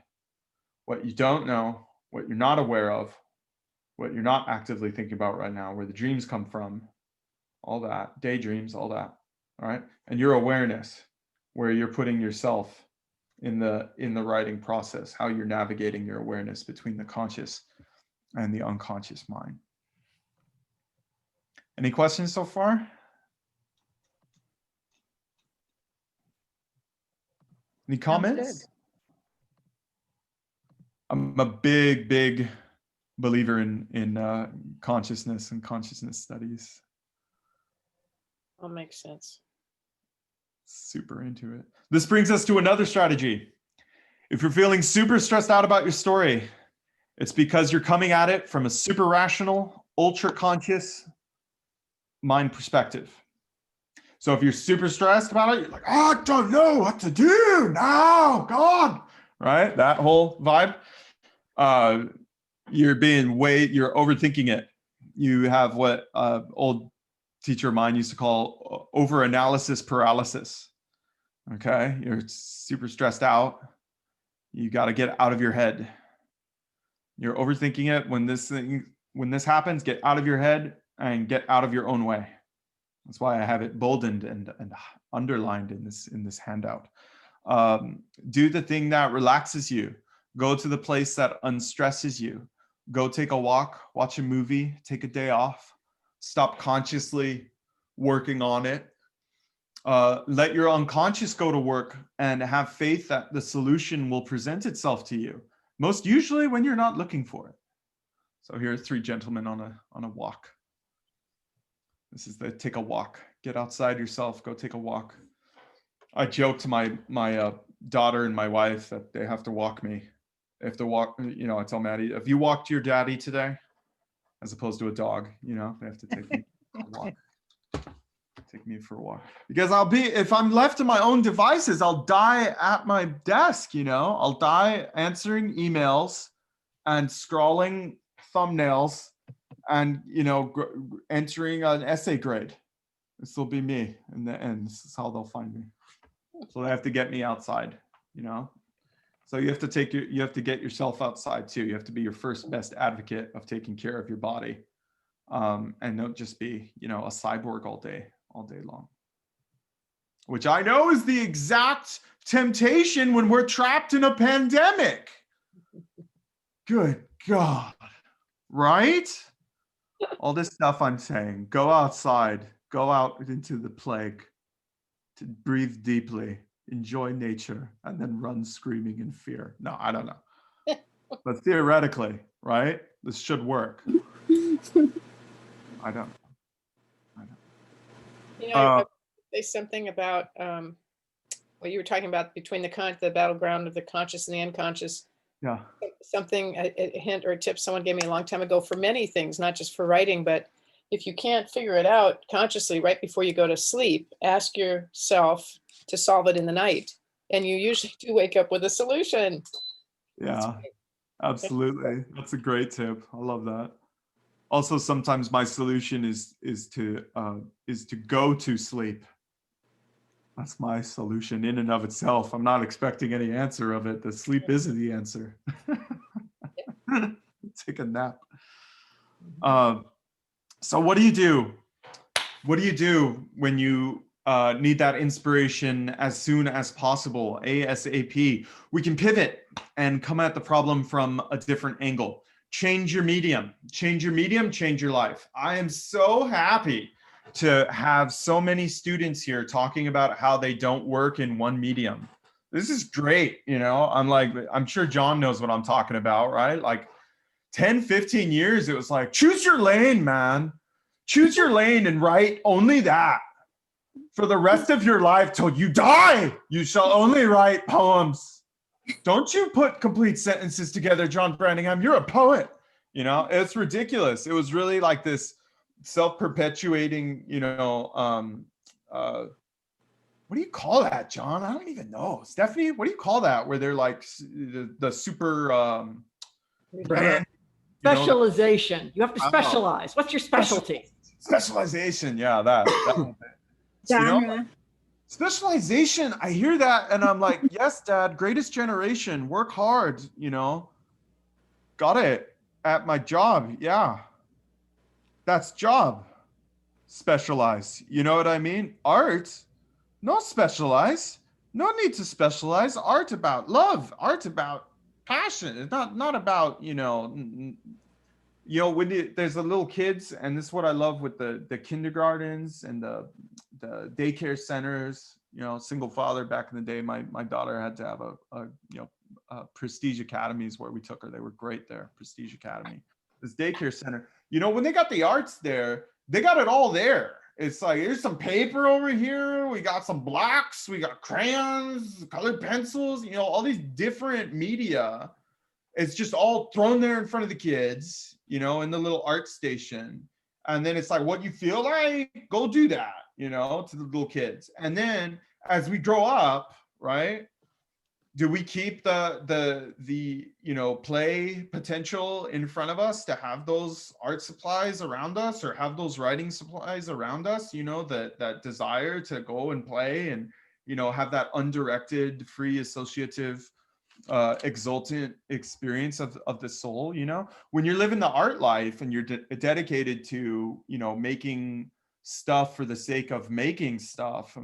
what you don't know, what you're not aware of, what you're not actively thinking about right now, where the dreams come from, all that, daydreams, all that, all right? And your awareness, where you're putting yourself in the writing process, how you're navigating your awareness between the conscious and the unconscious mind. Any questions so far? Any comments? I'm a big believer in consciousness and consciousness studies. All makes sense. Super into it. This brings us to another strategy. If you're feeling super stressed out about your story, it's because you're coming at it from a super rational, ultra conscious mind perspective. So if you're super stressed about it, you're like, oh, I don't know what to do now, God, right? That whole vibe. You're overthinking it. You have what old teacher of mine used to call over-analysis paralysis. Okay, you're super stressed out. You got to get out of your head. You're overthinking it. When this happens, get out of your head and get out of your own way. That's why I have it boldened and underlined in this handout. Do the thing that relaxes you. Go to the place that unstresses you. Go take a walk, watch a movie, take a day off. Stop consciously working on it. Let your unconscious go to work and have faith that the solution will present itself to you. Most usually when you're not looking for it. So here are three gentlemen on a walk. This is the take a walk. Get outside yourself, go take a walk. I joke to my daughter and my wife that they have to walk me. They have to walk, I tell Maddie, if you walked your daddy today, as opposed to a dog, they have to take me for a walk. Take me for a walk. Because if I'm left to my own devices, I'll die at my desk, I'll die answering emails and scrolling thumbnails and, entering an essay grade. This will be me in the end. This is how they'll find me. So they have to get me outside, So you have to get yourself outside too. You have to be your first best advocate of taking care of your body. And don't just be, a cyborg all day long. Which I know is the exact temptation when we're trapped in a pandemic. Good God, right? All this stuff I'm saying, go outside, go out into the plague, to breathe deeply, enjoy nature, and then run screaming in fear. No, I don't know. But theoretically, right? This should work. I don't. I say something about what you were talking about between the battleground of the conscious and the unconscious. Yeah. Something, a hint or a tip someone gave me a long time ago for many things, not just for writing, but if you can't figure it out consciously right before you go to sleep, ask yourself to solve it in the night. And you usually do wake up with a solution. Yeah, absolutely. That's a great tip. I love that. Also, sometimes my solution is to go to sleep. That's my solution in and of itself. I'm not expecting any answer of it. The sleep isn't the answer. Take a nap. So what do you do? What do you do when you need that inspiration as soon as possible, ASAP? We can pivot and come at the problem from a different angle. Change your medium, change your life. I am so happy to have so many students here talking about how they don't work in one medium. This is great. I'm sure John knows what I'm talking about, right? Like 10, 15 years, it was like, choose your lane, man. Choose your lane and write only that. For the rest of your life till you die, you shall only write poems. Don't you put complete sentences together, John Brandingham. You're a poet. It's ridiculous. It was really like this self-perpetuating, what do you call that, John? I don't even know. Stephanie, what do you call that? Where they're like the super brand. Specialization. You have to specialize. What's your specialty? Specialization. Yeah, that genre. Specialization. I hear that and I'm like, yes, Dad, greatest generation. Work hard, Got it at my job. Yeah. That's job. Specialize. You know what I mean? Art. No specialize. No need to specialize. Art about love. Art about passion. It's not about, when there's the little kids, and this is what I love with the kindergartens and the daycare centers, single father back in the day. My daughter had to have a Prestige Academies where we took her. They were great there, Prestige Academy. This daycare center, when they got the arts there, they got it all there. It's like, here's some paper over here. We got some blocks. We got crayons, colored pencils, all these different media. It's just all thrown there in front of the kids, in the little art station. And then it's like, what you feel like, go do that, to the little kids. And then as we grow up, right, do we keep the play potential in front of us to have those art supplies around us, or have those writing supplies around us, that desire to go and play and, have that undirected, free, associative, exultant experience of the soul? When you're living the art life and you're dedicated to, making stuff for the sake of making stuff,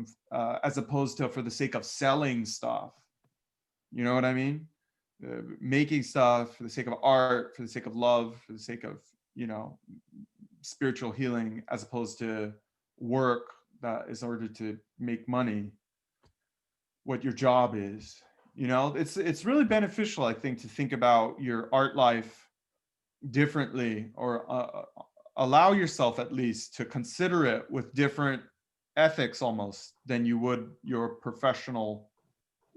as opposed to for the sake of selling stuff. You know what I mean? Making stuff for the sake of art, for the sake of love, for the sake of, spiritual healing, as opposed to work that is ordered to make money, what your job is. It's really beneficial, I think, to think about your art life differently, or allow yourself at least to consider it with different ethics almost than you would your professional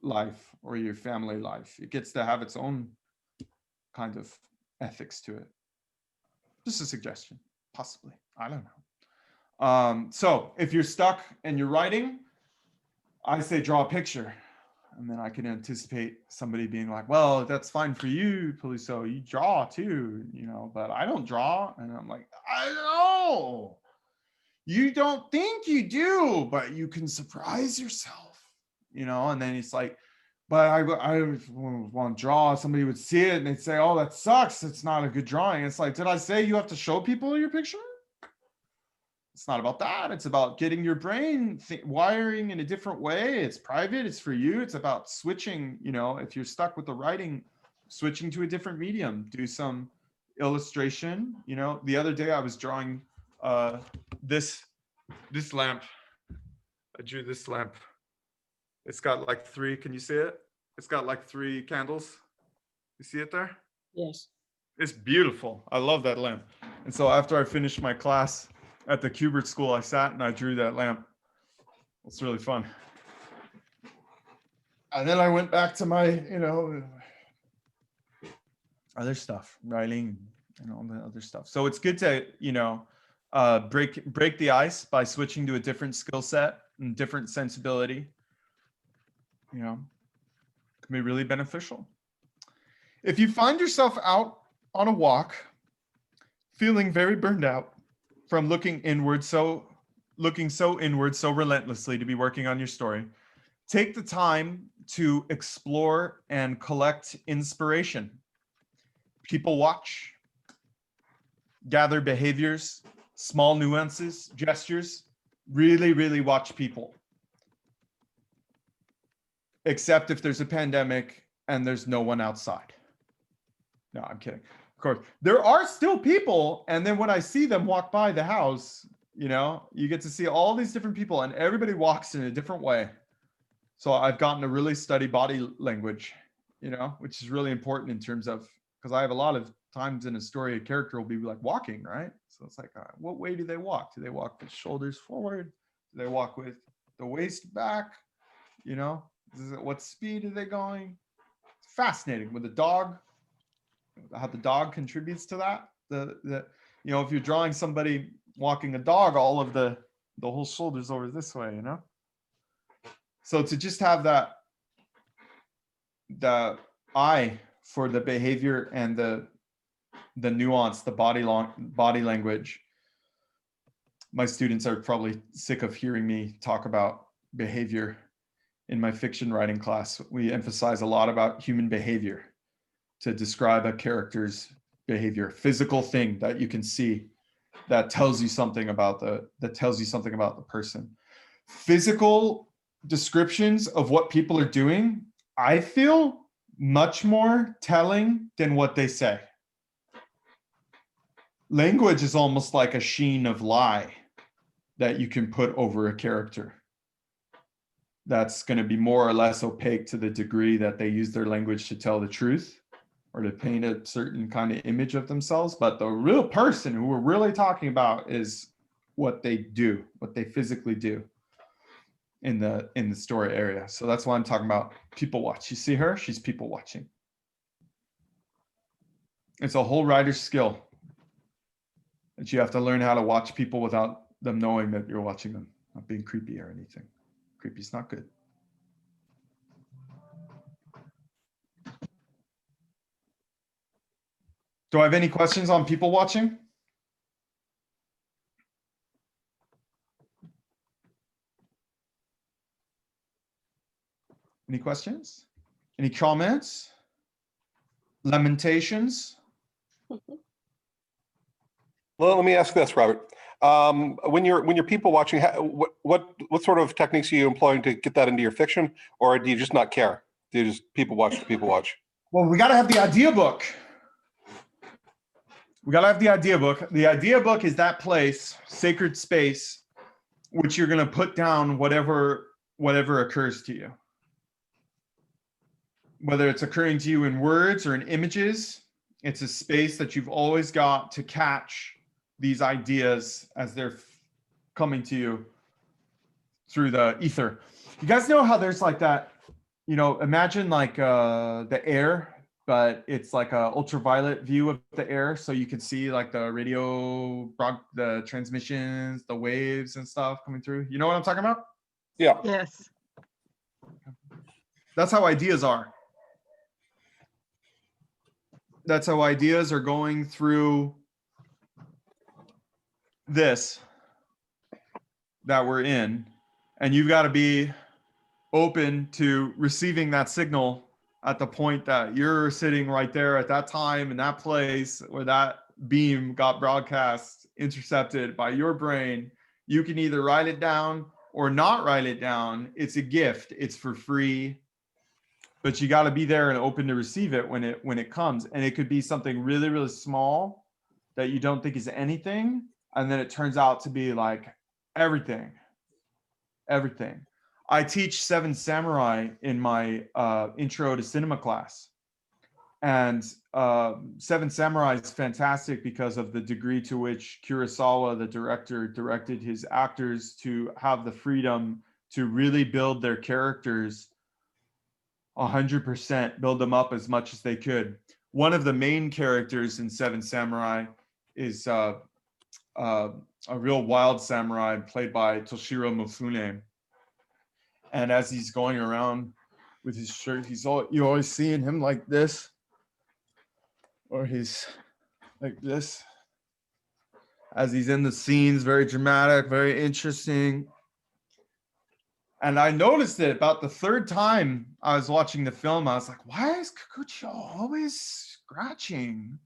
life or your family life. It gets to have its own kind of ethics to it. Just a suggestion, possibly. I don't know. So if you're stuck and you're writing, I say draw a picture. And then I can anticipate somebody being like, well, that's fine for you, Piluso. You draw too, but I don't draw. And I'm like, I know. You don't think you do, but you can surprise yourself, and then it's like, but I want to draw. Somebody would see it and they'd say, oh, that sucks. It's not a good drawing. It's like, did I say you have to show people your picture? It's not about that. It's about getting your brain wiring in a different way. It's private. It's for you. It's about switching, if you're stuck with the writing, switching to a different medium, do some illustration. The other day I was drawing this lamp. I drew this lamp. It's got like 3, can you see it? It's got like 3 candles. You see it there? Yes. It's beautiful. I love that lamp. And so after I finished my class at the Kubert School, I sat and I drew that lamp. It's really fun. And then I went back to my, other stuff, writing and all the other stuff. So it's good to, break the ice by switching to a different skill set and different sensibility. Can be really beneficial. If you find yourself out on a walk, feeling very burned out from looking so inward so relentlessly to be working on your story, take the time to explore and collect inspiration. People watch, gather behaviors, small nuances, gestures. Really, really watch people. Except if there's a pandemic and there's no one outside. No, I'm kidding. Of course, there are still people. And then when I see them walk by the house, you get to see all these different people and everybody walks in a different way. So I've gotten to really study body language, which is really important in terms of, because I have a lot of times in a story, a character will be like walking, right? So it's like, what way do they walk? Do they walk with shoulders forward? Do they walk with the waist back? What speed are they going? It's fascinating with the dog, how the dog contributes to that. If you're drawing somebody walking a dog, all of the whole shoulders over this way, So to just have the eye for the behavior and the nuance, the body language. My students are probably sick of hearing me talk about behavior. In my fiction writing class, we emphasize a lot about human behavior to describe a character's behavior, physical thing that you can see that tells you something about the person. Physical descriptions of what people are doing, I feel much more telling than what they say. Language is almost like a sheen of lie that you can put over a character. That's going to be more or less opaque to the degree that they use their language to tell the truth or to paint a certain kind of image of themselves. But the real person who we're really talking about is what they do, what they physically do in the story area. So that's why I'm talking about people watch. You see her? She's people watching. It's a whole writer's skill that you have to learn how to watch people without them knowing that you're watching them, not being creepy or anything. Creepy's not good. Do I have any questions on people watching? Any questions? Any comments? Lamentations? Well, let me ask this, Robert. When you're people watching, what sort of techniques are you employing to get that into your fiction, or do you just not care? Do you just people watch the people watch? Well, we got to have the idea book. We got to have the idea book. The idea book is that place, sacred space, which you're going to put down whatever occurs to you. Whether it's occurring to you in words or in images, it's a space that you've always got to catch these ideas as they're coming to you through the ether. You guys know how there's like that, imagine like the air, but it's like a ultraviolet view of the air. So you can see like the radio, the transmissions, the waves and stuff coming through. You know what I'm talking about? Yeah. Yes. That's how ideas are. That's how ideas are going through this that we're in. And you've got to be open to receiving that signal at the point that you're sitting right there at that time in that place where that beam got broadcast, intercepted by your brain. You can either write it down or not write it down. It's a gift. It's for free. But you got to be there and open to receive it when it comes. And it could be something really, really small that you don't think is anything. And then it turns out to be like everything. I teach 7 Samurai in my intro to cinema class. And 7 Samurai is fantastic because of the degree to which Kurosawa, the director, directed his actors to have the freedom to really build their characters 100%, build them up as much as they could. One of the main characters in 7 Samurai is a real wild samurai played by Toshiro Mifune. And as he's going around with his shirt, you always seeing him like this, or he's like this. As he's in the scenes, very dramatic, very interesting. And I noticed it about the 3rd time I was watching the film. I was like, why is Kikuchi always scratching?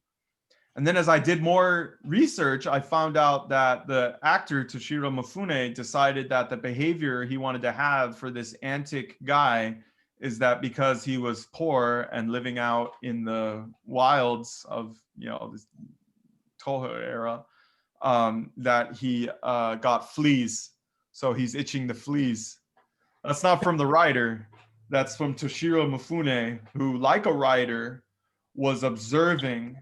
And then as I did more research, I found out that the actor Toshiro Mifune decided that the behavior he wanted to have for this antic guy is that because he was poor and living out in the wilds of, this Toho era, that he got fleas. So he's itching the fleas. That's not from the writer. That's from Toshiro Mifune, who, like a writer, was observing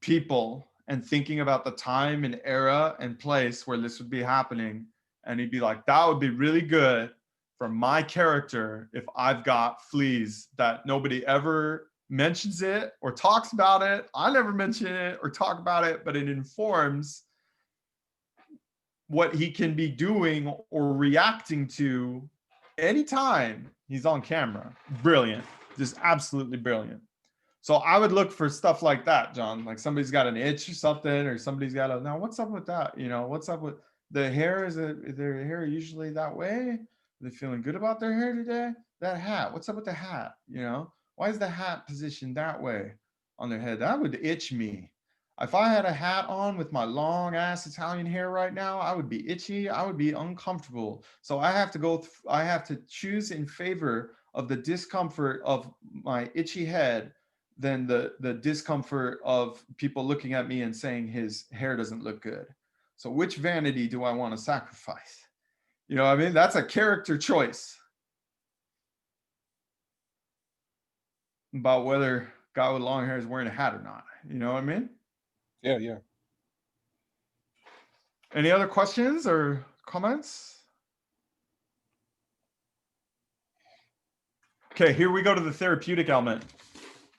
people and thinking about the time and era and place where this would be happening. And he'd be like, that would be really good for my character if I've got fleas that nobody ever mentions it or talks about it. I never mention it or talk about it, but it informs what he can be doing or reacting to anytime he's on camera. Brilliant. Just absolutely brilliant. So I would look for stuff like that, John. Like somebody's got an itch or something, or somebody's got a, now what's up with that? What's up with the hair? Is their hair usually that way? Are they feeling good about their hair today? That hat, what's up with the hat? Why is the hat positioned that way on their head? That would itch me. If I had a hat on with my long ass Italian hair right now, I would be itchy. I would be uncomfortable. So I have to I have to choose in favor of the discomfort of my itchy head than the discomfort of people looking at me and saying his hair doesn't look good. So which vanity do I want to sacrifice? You know what I mean? That's a character choice about whether a guy with long hair is wearing a hat or not. You know what I mean? Yeah, yeah. Any other questions or comments? Okay, here we go to the therapeutic element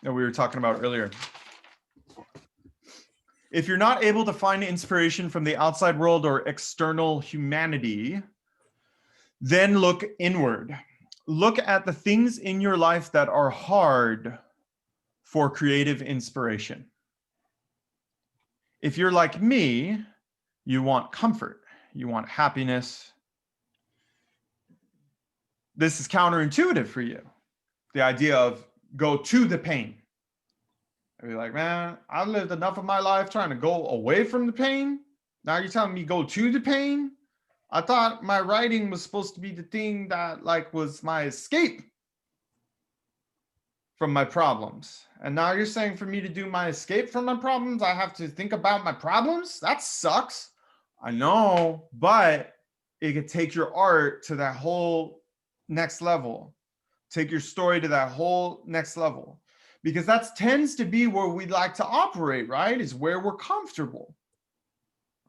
that we were talking about earlier. If you're not able to find inspiration from the outside world or external humanity, then look inward. Look at the things in your life that are hard for creative inspiration. If you're like me, you want comfort, you want happiness. This is counterintuitive for you. The idea of go to the pain. I'd be like, man, I've lived enough of my life trying to go away from the pain. Now you're telling me go to the pain? I thought my writing was supposed to be the thing that like was my escape from my problems. And now you're saying for me to do my escape from my problems, I have to think about my problems? That sucks. I know, but it could take your art to that whole next level. Take your story to that whole next level. Because that tends to be where we like to operate, right? Is where we're comfortable,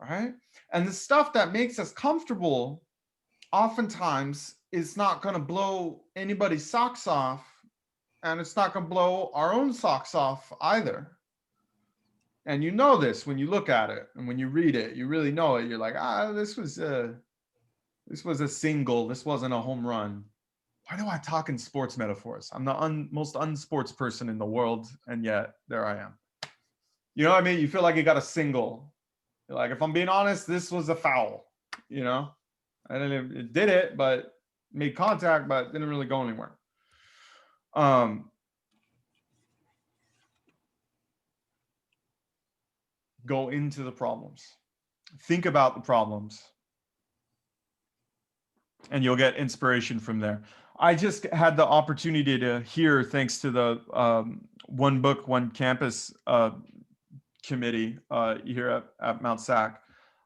right? And the stuff that makes us comfortable oftentimes is not going to blow anybody's socks off, and it's not going to blow our own socks off either. And you know this when you look at it and when you read it, you really know it. You're like, this was a single. This wasn't a home run. Why do I talk in sports metaphors? I'm the most unsports person in the world, and yet there I am. You know what I mean? You feel like you got a single. You're like, if I'm being honest, this was a foul. You know, it did it, but made contact, but didn't really go anywhere. Go into the problems. Think about the problems, and you'll get inspiration from there. I just had the opportunity to hear, thanks to the One Book, One Campus committee here at Mount SAC.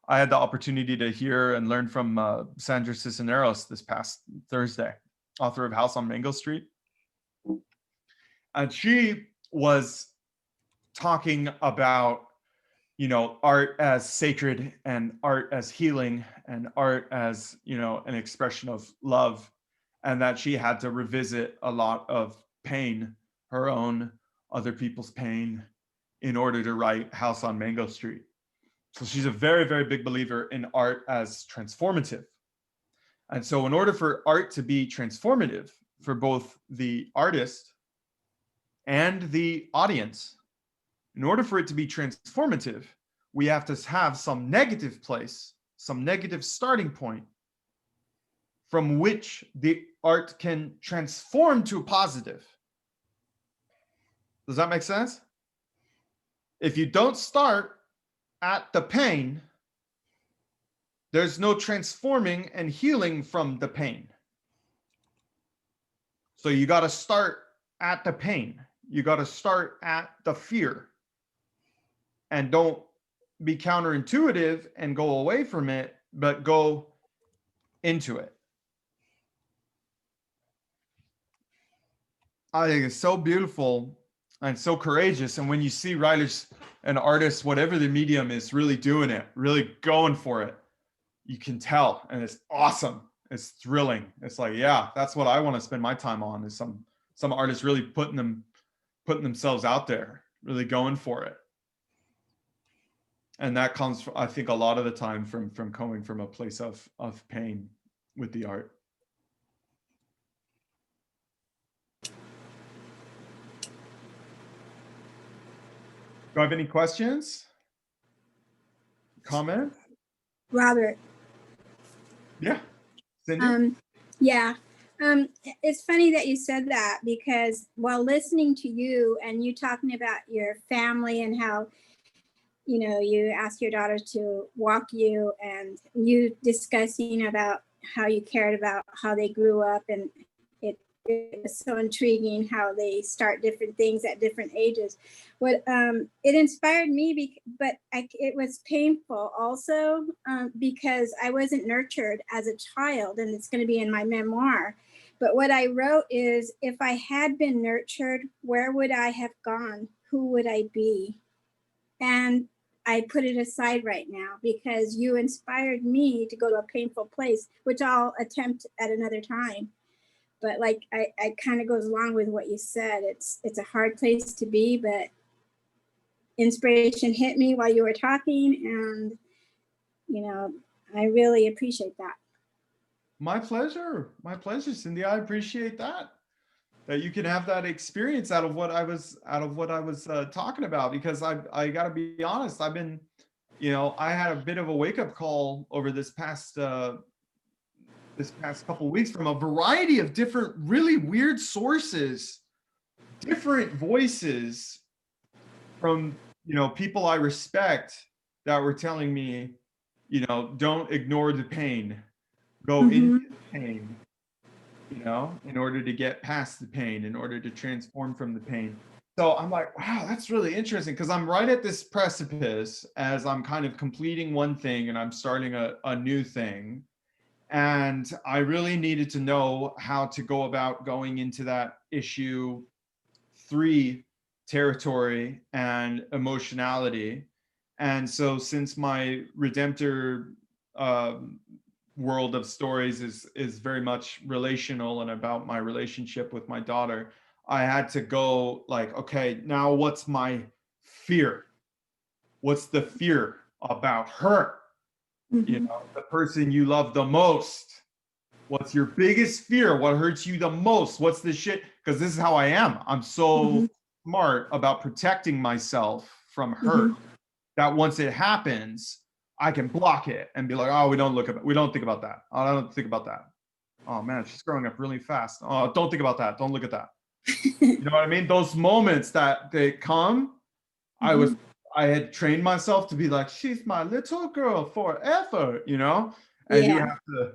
I had the opportunity to hear and learn from Sandra Cisneros this past Thursday, author of House on Mango Street. And she was talking about, you know, art as sacred and art as healing and art as, you know, an expression of love, and that she had to revisit a lot of pain, her own, other people's pain, in order to write House on Mango Street. So she's a very, very big believer in art as transformative. And so in order for art to be transformative for both the artist and the audience, in order for it to be transformative, we have to have some negative place, some negative starting point from which the art can transform to a positive. Does that make sense? If you don't start at the pain, there's no transforming and healing from the pain. So you got to start at the pain. You got to start at the fear. And don't be counterintuitive and go away from it, but go into it. I think it's so beautiful and so courageous. And when you see writers and artists, whatever the medium is, really doing it, really going for it, you can tell. And it's awesome. It's thrilling. It's like, yeah, that's what I want to spend my time on, is some artists really putting themselves out there, really going for it. And that comes, I think, a lot of the time from coming from a place of pain with the art. Do I have any questions? Comment? Robert. Yeah. Cindy? Yeah. It's funny that you said that, because while listening to you and you talking about your family and how you know, you ask your daughter to walk you, and you discussing about how you cared about how they grew up, and it was so intriguing how they start different things at different ages. What it inspired me, but it was painful also, because I wasn't nurtured as a child, and it's going to be in my memoir. But what I wrote is, if I had been nurtured, where would I have gone? Who would I be? And I put it aside right now because you inspired me to go to a painful place, which I'll attempt at another time. But like, I kind of goes along with what you said. It's a hard place to be, but inspiration hit me while you were talking, and you know, I really appreciate that. My pleasure, Cindy. I appreciate that you can have that experience out of what I was talking about, because I got to be honest. I've been, you know, I had a bit of a wake up call over this past couple of weeks from a variety of different really weird sources, different voices from, you know, people I respect that were telling me, you know, don't ignore the pain, go into the pain, you know, in order to get past the pain, in order to transform from the pain. So I'm like, wow, that's really interesting, because I'm right at this precipice as I'm kind of completing one thing and I'm starting a new thing. And I really needed to know how to go about going into that issue 3 territory and emotionality. And so since my Redemptor world of stories is very much relational and about my relationship with my daughter, I had to go like, okay, now what's my fear? What's the fear about her? You know, the person you love the most. What's your biggest fear? What hurts you the most? What's the shit? Because this is how I am. I'm so smart about protecting myself from hurt that once it happens, I can block it and be like, oh, we don't think about that. Oh, I don't think about that. Oh man, she's growing up really fast. Oh, don't think about that. Don't look at that. You know what I mean? Those moments that they come, I had trained myself to be like, she's my little girl forever, you know? And you have to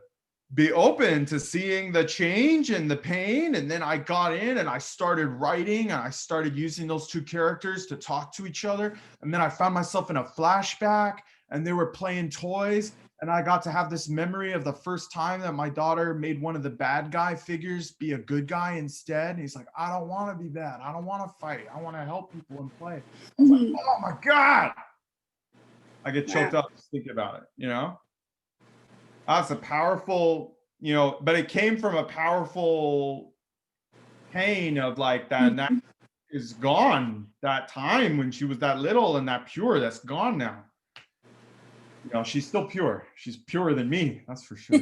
be open to seeing the change and the pain. And then I got in and I started writing, and I started using those 2 characters to talk to each other. And then I found myself in a flashback, and they were playing toys. And I got to have this memory of the first time that my daughter made one of the bad guy figures be a good guy instead. And he's like, I don't want to be bad. I don't want to fight. I want to help people and play. I was like, oh my God. I get choked up just thinking about it, you know? That's a powerful, you know, but it came from a powerful pain of like that, and that is gone. That time when she was that little and that pure, that's gone now. You know, she's still pure. She's purer than me, that's for sure.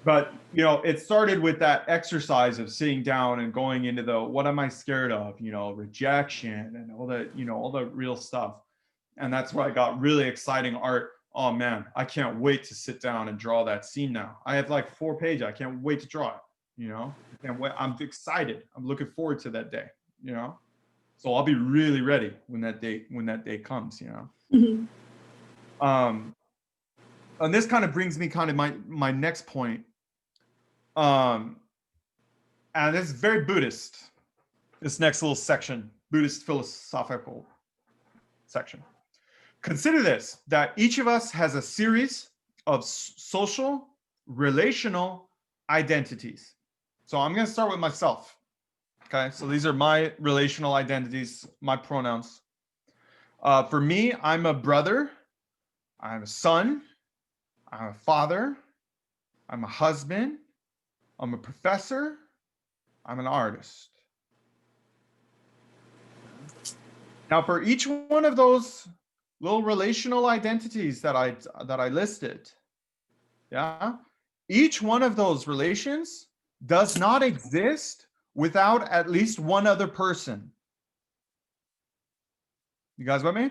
But, you know, it started with that exercise of sitting down and going into the, what am I scared of? You know, rejection and all that, you know, all the real stuff. And that's where I got really exciting art. Oh man, I can't wait to sit down and draw that scene now. I have like 4 pages. I can't wait to draw it, you know? I can't wait. I'm excited. I'm looking forward to that day, you know? So I'll be really ready when that day comes, you know? And this kind of brings me kind of my next point. And this is very Buddhist, this next little section, Buddhist philosophical section. Consider this, that each of us has a series of social, relational identities. So I'm going to start with myself. Okay, so these are my relational identities, my pronouns. For me, I'm a brother, I'm a son, I'm a father, I'm a husband, I'm a professor, I'm an artist. Now, for each one of those little relational identities that I listed, yeah, each one of those relations does not exist without at least one other person. You guys with me?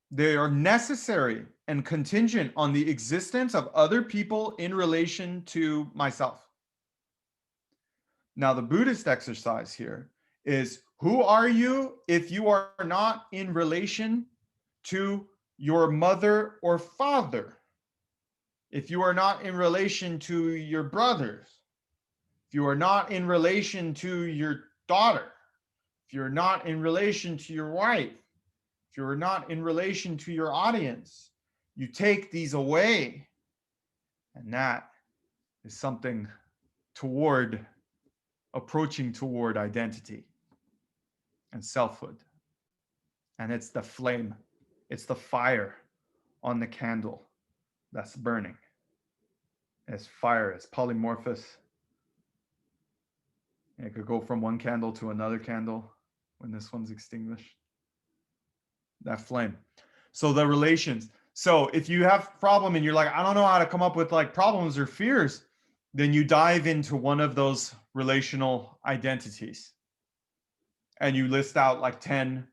They are necessary and contingent on the existence of other people in relation to myself. Now, the Buddhist exercise here is, Who are you if you are not in relation to your mother or father? If you are not in relation to your brothers, if you are not in relation to your daughter, if you're not in relation to your wife, if you're not in relation to your audience, you take these away. And that is something approaching toward identity and selfhood. And it's the flame, it's the fire on the candle that's burning. It's fire, it's polymorphous. It could go from one candle to another candle when this one's extinguished. That flame. So the relations. So if you have a problem and you're like, I don't know how to come up with like problems or fears, then you dive into one of those relational identities. And you list out like 10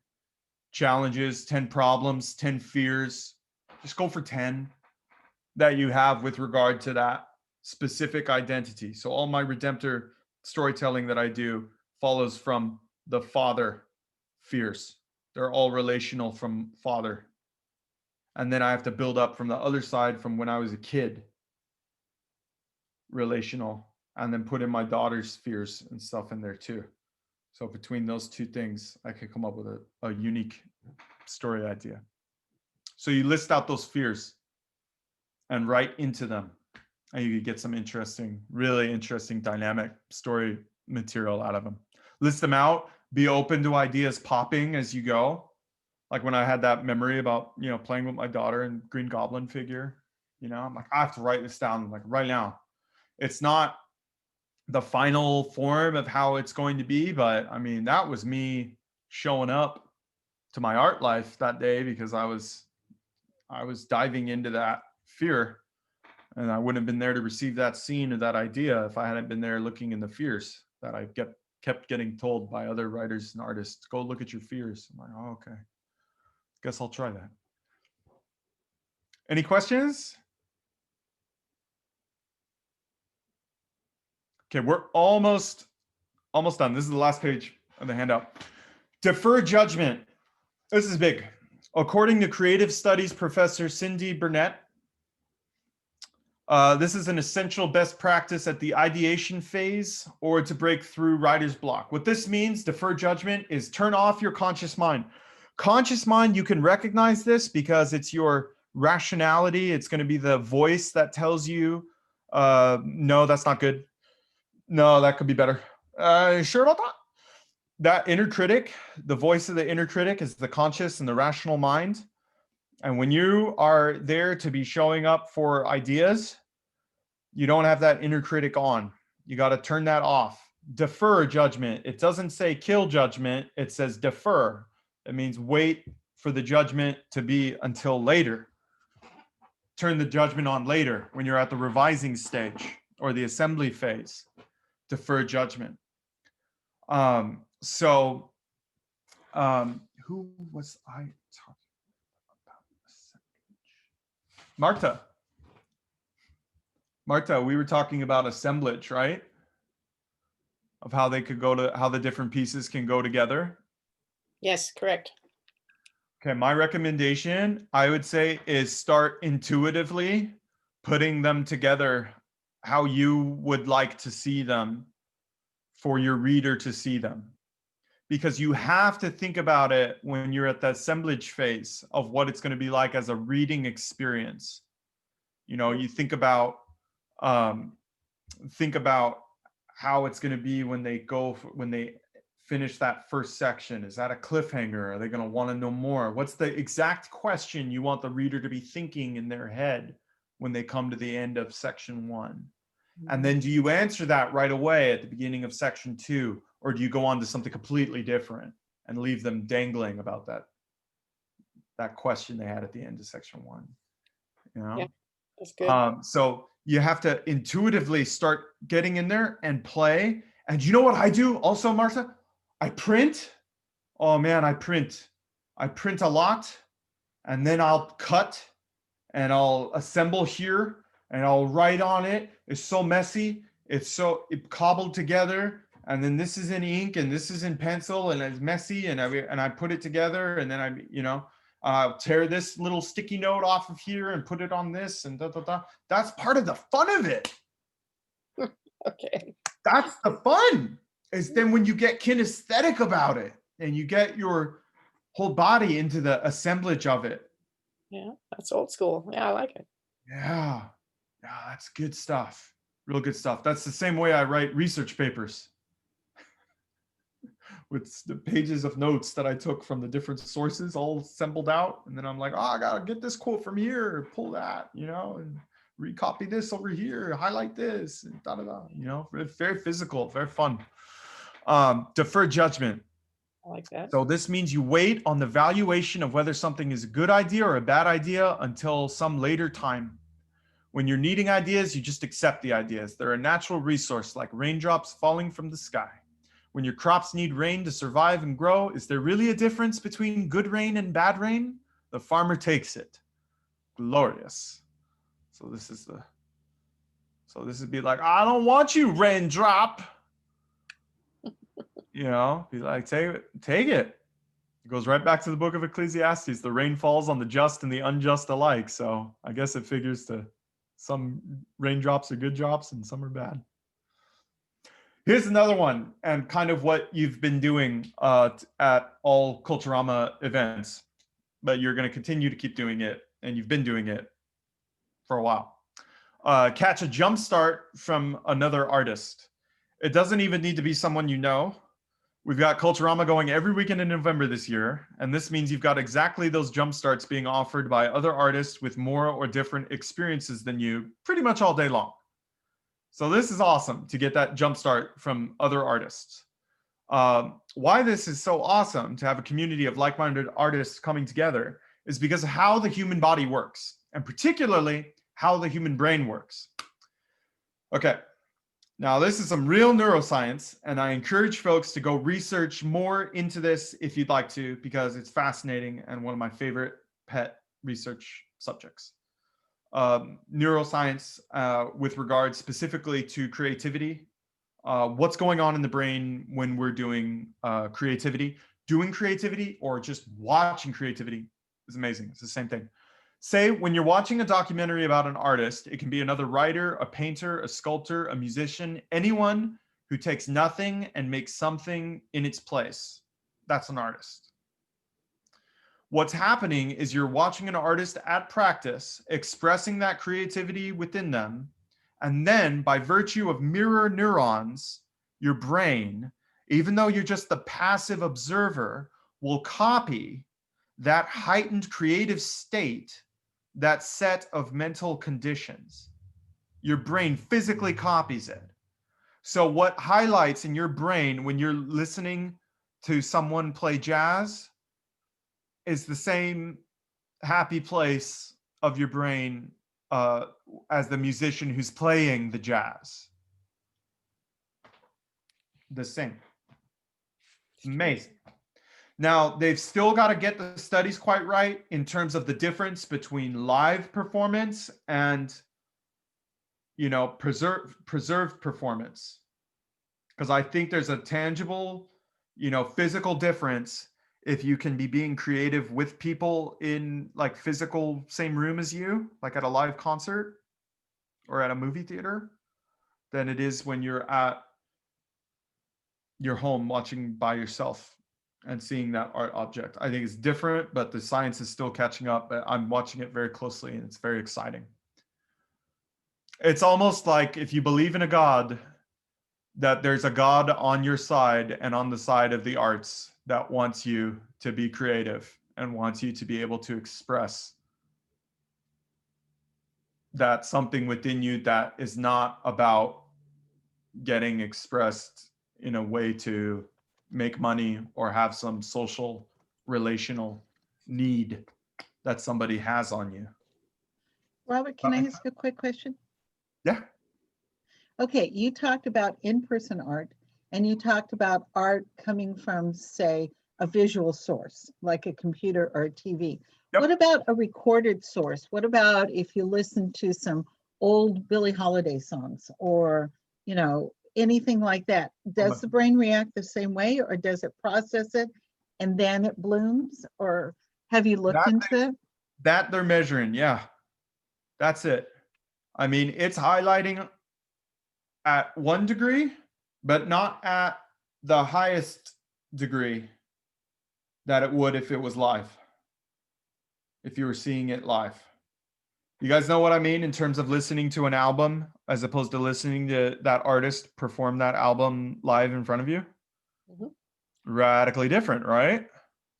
challenges, 10 problems, 10 fears. Just go for 10 that you have with regard to that specific identity. So all my Redemptor storytelling that I do follows from the father fears. They're all relational from father. And then I have to build up from the other side from when I was a kid, relational, and then put in my daughter's fears and stuff in there too. So between those two things, I could come up with a unique story idea. So you list out those fears and write into them, and you could get some interesting, really interesting dynamic story material out of them. List them out, be open to ideas popping as you go. Like when I had that memory about, playing with my daughter and Green Goblin figure, I'm like, I have to write this down like right now. It's not the final form of how it's going to be, but I mean, that was me showing up to my art life that day because I was diving into that fear, and I wouldn't have been there to receive that scene or that idea if I hadn't been there looking in the fears that I kept getting told by other writers and artists. Go look at your fears. I'm like, oh, okay. Guess I'll try that. Any questions? Okay, we're almost done. This is the last page of the handout. Defer judgment. This is big. According to creative studies professor Cindy Burnett, this is an essential best practice at the ideation phase or to break through writer's block. What this means, defer judgment, is turn off your conscious mind. Conscious mind, you can recognize this because it's your rationality. It's going to be the voice that tells you, no, that's not good. No, that could be better. Sure about that? That inner critic, the voice of the inner critic is the conscious and the rational mind. And when you are there to be showing up for ideas, you don't have that inner critic on. You got to turn that off. Defer judgment. It doesn't say kill judgment. It says defer. It means wait for the judgment to be until later. Turn the judgment on later when you're at the revising stage or the assembly phase. Defer judgment. Who was I talking about? Marta, we were talking about assemblage, right? Of how they could how the different pieces can go together. Yes, correct. Okay, my recommendation, I would say, is start intuitively putting them together how you would like to see them for your reader to see them. Because you have to think about it when you're at the assemblage phase of what it's going to be like as a reading experience. You think about how it's going to be when they finish that first section. Is that a cliffhanger? Are they going to want to know more? What's the exact question you want the reader to be thinking in their head when they come to the end of section 1? And then do you answer that right away at the beginning of section 2, or do you go on to something completely different and leave them dangling about that question they had at the end of section 1? Yeah, that's good. So you have to intuitively start getting in there and play. And you know what I do also, Martha? I print. Oh man, I print a lot, and then I'll cut and I'll assemble here and I'll write on it. It's so messy. It's cobbled together. and then this is in ink, and this is in pencil, and it's messy, and I put it together, and then I'll tear this little sticky note off of here and put it on this, and da da da. That's part of the fun of it. Okay. That's the fun. Is then when you get kinesthetic about it, and you get your whole body into the assemblage of it. Yeah, that's old school. Yeah, I like it. Yeah, that's good stuff. Real good stuff. That's the same way I write research papers with the pages of notes that I took from the different sources all assembled out. And then I'm like, oh, I gotta get this quote from here, pull that, and recopy this over here, highlight this, and da da da. It's very physical, very fun. Deferred judgment. I like that. So this means you wait on the valuation of whether something is a good idea or a bad idea until some later time. When you're needing ideas, you just accept the ideas. They're a natural resource, like raindrops falling from the sky. When your crops need rain to survive and grow, is there really a difference between good rain and bad rain? The farmer takes it. Glorious. So this would be like, I don't want you, raindrop. Be like, take it. It goes right back to the book of Ecclesiastes. The rain falls on the just and the unjust alike. So I guess it figures some raindrops are good drops and some are bad. Here's another one, and kind of what you've been doing at all Culturama events, but you're going to continue to keep doing it, and you've been doing it for a while. Catch a jump start from another artist. It doesn't even need to be someone you know. We've got Culturama going every weekend in November this year, and this means you've got exactly those jump starts being offered by other artists with more or different experiences than you pretty much all day long. So this is awesome to get that jump start from other artists. Why this is so awesome to have a community of like-minded artists coming together is because of how the human body works, and particularly how the human brain works. Okay. Now, this is some real neuroscience, and I encourage folks to go research more into this if you'd like to, because it's fascinating and one of my favorite pet research subjects. Neuroscience with regard specifically to creativity, what's going on in the brain when we're doing creativity. Doing creativity or just watching creativity is amazing. It's the same thing. Say when you're watching a documentary about an artist, it can be another writer, a painter, a sculptor, a musician, anyone who takes nothing and makes something in its place. That's an artist. What's happening is you're watching an artist at practice, expressing that creativity within them, and then by virtue of mirror neurons, your brain, even though you're just the passive observer, will copy that heightened creative state, that set of mental conditions. Your brain physically copies it. So what highlights in your brain when you're listening to someone play jazz is the same happy place of your brain as the musician who's playing the jazz. The same. Amazing. Now, they've still got to get the studies quite right in terms of the difference between live performance and, preserved performance. Because I think there's a tangible, physical difference if you can be being creative with people in like physical same room as you, like at a live concert or at a movie theater, than it is when you're at your home watching by yourself and seeing that art object. I think it's different, but the science is still catching up. But I'm watching it very closely, and it's very exciting. It's almost like if you believe in a God, that there's a God on your side and on the side of the arts that wants you to be creative and wants you to be able to express that something within you that is not about getting expressed in a way to make money or have some social relational need that somebody has on you. Robert, can I ask a quick question? Yeah. Okay, you talked about in-person art, and you talked about art coming from, say, a visual source, like a computer or a TV. Yep. What about a recorded source? What about if you listen to some old Billie Holiday songs, or, anything like that, does the brain react the same way, or does it process it and then it blooms? Or have you looked into it? That they're measuring, yeah. That's it. I mean, it's highlighting at 1 degree, but not at the highest degree that it would if it was live. If you were seeing it live. You guys know what I mean in terms of listening to an album as opposed to listening to that artist perform that album live in front of you? Mhm. Radically different, right?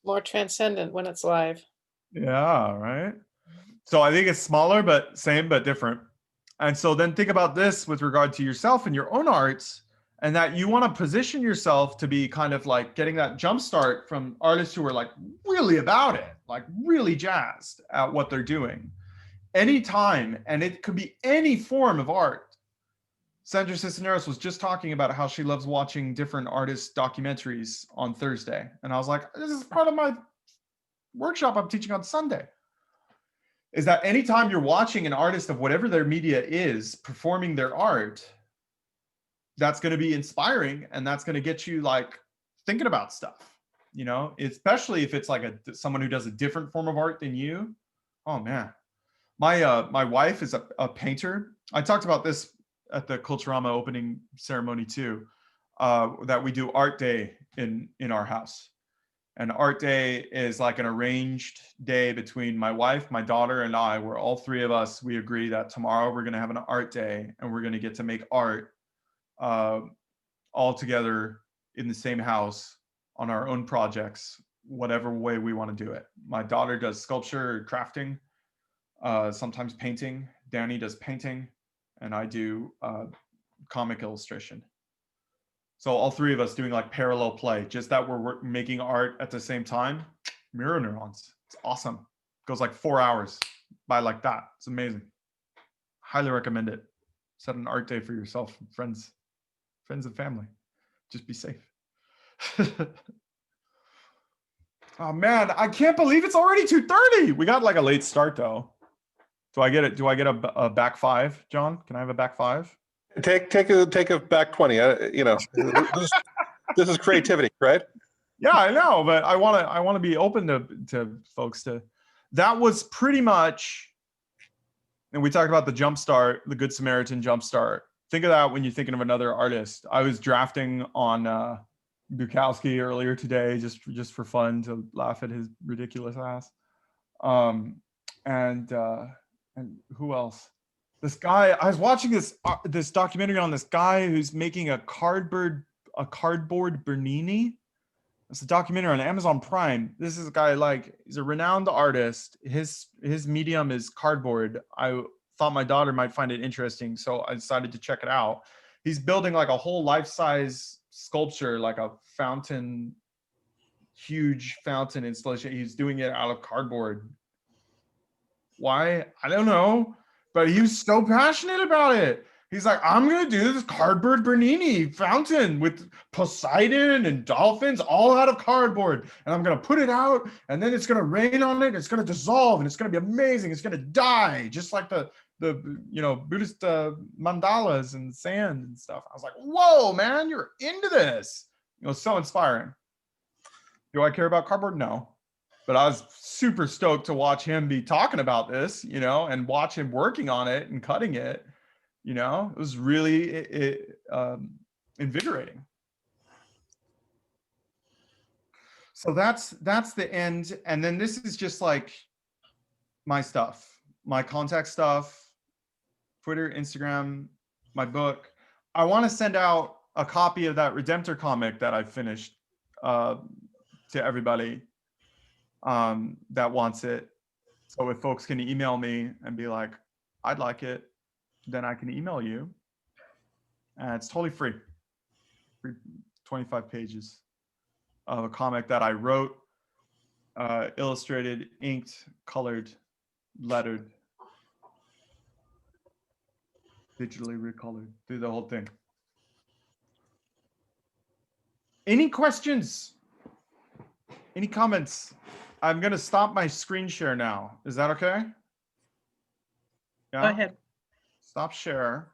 More transcendent when it's live. Yeah, right. So I think it's smaller, but same, but different. And so then think about this with regard to yourself and your own arts, and that you want to position yourself to be kind of like getting that jump start from artists who are like really about it, like really jazzed at what they're doing. Anytime, and it could be any form of art. Sandra Cisneros was just talking about how she loves watching different artists' documentaries on Thursday. And I was like, this is part of my workshop I'm teaching on Sunday. Is that anytime you're watching an artist of whatever their media is performing their art, that's going to be inspiring, and that's going to get you like thinking about stuff, you know, especially if it's like someone who does a different form of art than you. Oh man. My wife is a painter. I talked about this at the Culturama opening ceremony too, that we do art day in our house. And art day is like an arranged day between my wife, my daughter, and I, where all three of us, we agree that tomorrow we're going to have an art day and we're going to get to make art all together in the same house on our own projects, whatever way we want to do it. My daughter does sculpture, crafting, sometimes painting. Danny does painting, and I do comic illustration. So all three of us doing like parallel play, just that we're making art at the same time. Mirror neurons. It's awesome. Goes like 4 hours by like that. It's amazing. Highly recommend it. Set an art day for yourself, friends and family. Just be safe. Oh man, I can't believe it's already 2:30. We got like a late start though. Do I get a back five, John? Can I have a back five? Take a back 20. You know, this is creativity, right? Yeah, I know, but I want to be open to folks to. That was pretty much, and we talked about the Jumpstart, the Good Samaritan Jumpstart. Think of that when you're thinking of another artist. I was drafting on Bukowski earlier today, just for fun, to laugh at his ridiculous ass. And who else? This guy, I was watching this documentary on this guy who's making a cardboard Bernini. It's a documentary on Amazon Prime. This is a guy, like, he's a renowned artist. His medium is cardboard. I thought my daughter might find it interesting, so I decided to check it out. He's building like a whole life-size sculpture, like a fountain, huge fountain installation. He's doing it out of cardboard. Why? I don't know. But he was so passionate about it. He's like, I'm going to do this cardboard Bernini fountain with Poseidon and dolphins all out of cardboard. And I'm going to put it out, and then it's going to rain on it. And it's going to dissolve, and it's going to be amazing. It's going to die, just like the Buddhist mandalas and sand and stuff. I was like, whoa, man, you're into this. It was so inspiring. Do I care about cardboard? No. But I was super stoked to watch him be talking about this, and watch him working on it and cutting it. It was really invigorating. So that's the end. And then this is just like my stuff, my contact stuff, Twitter, Instagram, my book. I want to send out a copy of that Redemptor comic that I finished to everybody that wants it. So if folks can email me and be like, I'd like it, then I can email you. And it's totally free. 25 pages of a comic that I wrote, illustrated, inked, colored, lettered, digitally recolored, do the whole thing. Any questions? Any comments? I'm going to stop my screen share now. Is that okay? Yeah? Go ahead. Stop share.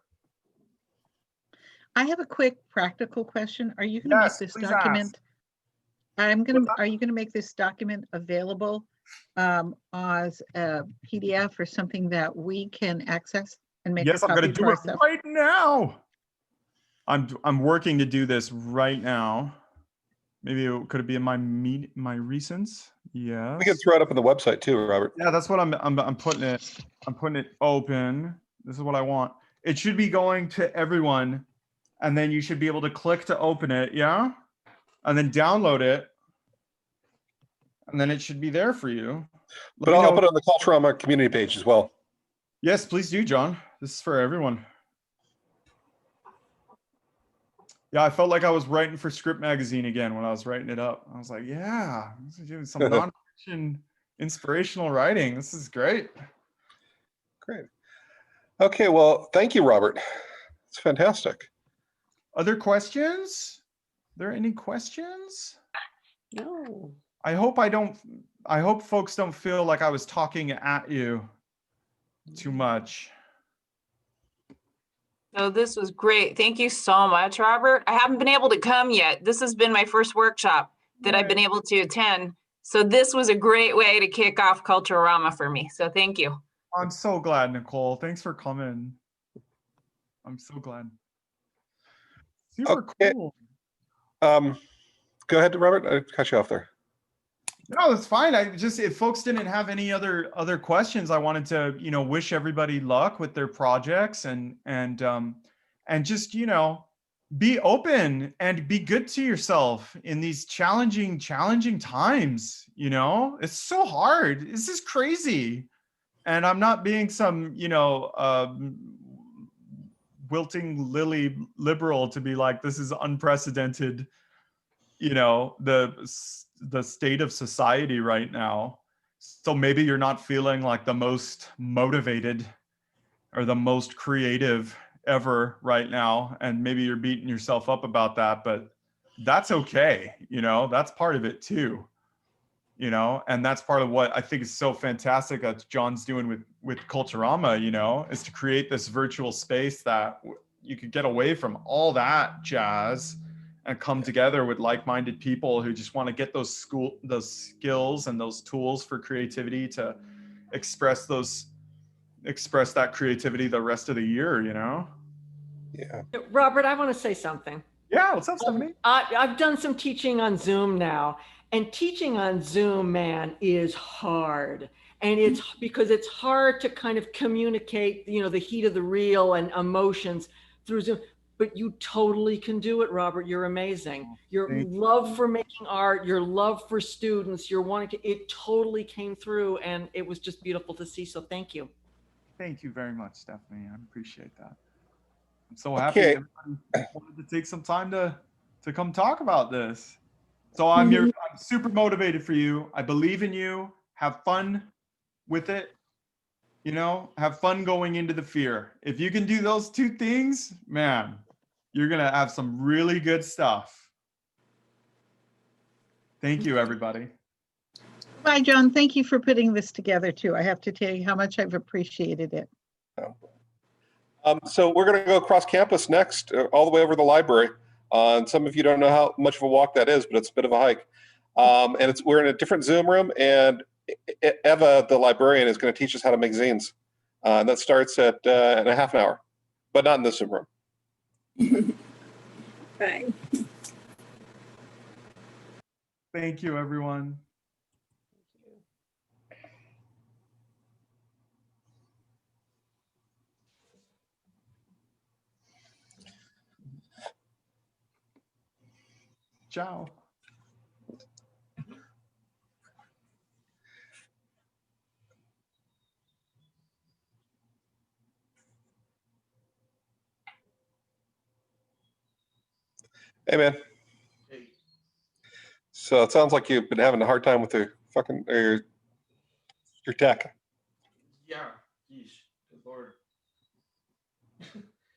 I have a quick practical question. Are you going to make Yes, this please document? ask. Are you going to make this document available as a PDF or something that we can access and make Yes, a I'm going copy to for do it ourselves? right now. I'm working to do this right now. Maybe could it be in my recents? Yes. We can throw it up on the website too, Robert. Yeah, that's what I'm putting it. I'm putting it open. This is what I want. It should be going to everyone, and then you should be able to click to open it. Yeah, and then download it, and then it should be there for you. But I'll put it on the Culturama community page as well. Yes, please do, John. This is for everyone. Yeah, I felt like I was writing for Script Magazine again when I was writing it up. I was like, yeah, this is doing some nonfiction inspirational writing. This is great. Great. Okay, well, thank you, Robert. It's fantastic. Other questions? Are there any questions? No. I hope folks don't feel like I was talking at you too much. No, this was great. Thank you so much, Robert. I haven't been able to come yet. This has been my first workshop that I've been able to attend. So this was a great way to kick off Culturama for me. So thank you. I'm so glad, Nicole. Thanks for coming. I'm so glad. Super cool. Go ahead, Robert. I cut you off there. No, that's fine. I just, if folks didn't have any other questions, I wanted to, wish everybody luck with their projects and just, be open and be good to yourself in these challenging times. It's so hard. This is crazy. And I'm not being some, wilting lily liberal to be like, this is unprecedented, the state of society right now. So maybe you're not feeling like the most motivated or the most creative ever right now. And maybe you're beating yourself up about that, but that's okay. That's part of it too. And that's part of what I think is so fantastic that John's doing with Culturama, is to create this virtual space that you could get away from all that jazz and come together with like-minded people who just want to get those skills and those tools for creativity to express that creativity the rest of the year, Yeah. Robert, I want to say something. Yeah, what's up, Stephanie? I've done some teaching on Zoom now, and teaching on Zoom, man, is hard. And it's because it's hard to kind of communicate, the heat of the real and emotions through Zoom. But you totally can do it, Robert. You're amazing. Your love for making art, your love for students, your wanting to, it totally came through, and it was just beautiful to see. So thank you. Thank you very much, Stephanie. I appreciate that. I'm so happy everybody wanted to take some time to come talk about this. So I'm super motivated for you. I believe in you. Have fun with it. Have fun going into the fear. If you can do those two things, man, you're going to have some really good stuff. Thank you, everybody. Bye, John. Thank you for putting this together too. I have to tell you how much I've appreciated it. So we're going to go across campus next, all the way over to the library. And some of you don't know how much of a walk that is, but it's a bit of a hike. And we're in a different Zoom room, and Eva, the librarian, is going to teach us how to make zines. And that starts in a half an hour, but not in this Zoom room. Bye. Thank you, everyone. Ciao. Hey, man. Hey. So it sounds like you've been having a hard time with your tech. Yeah. Yeesh. Good Lord.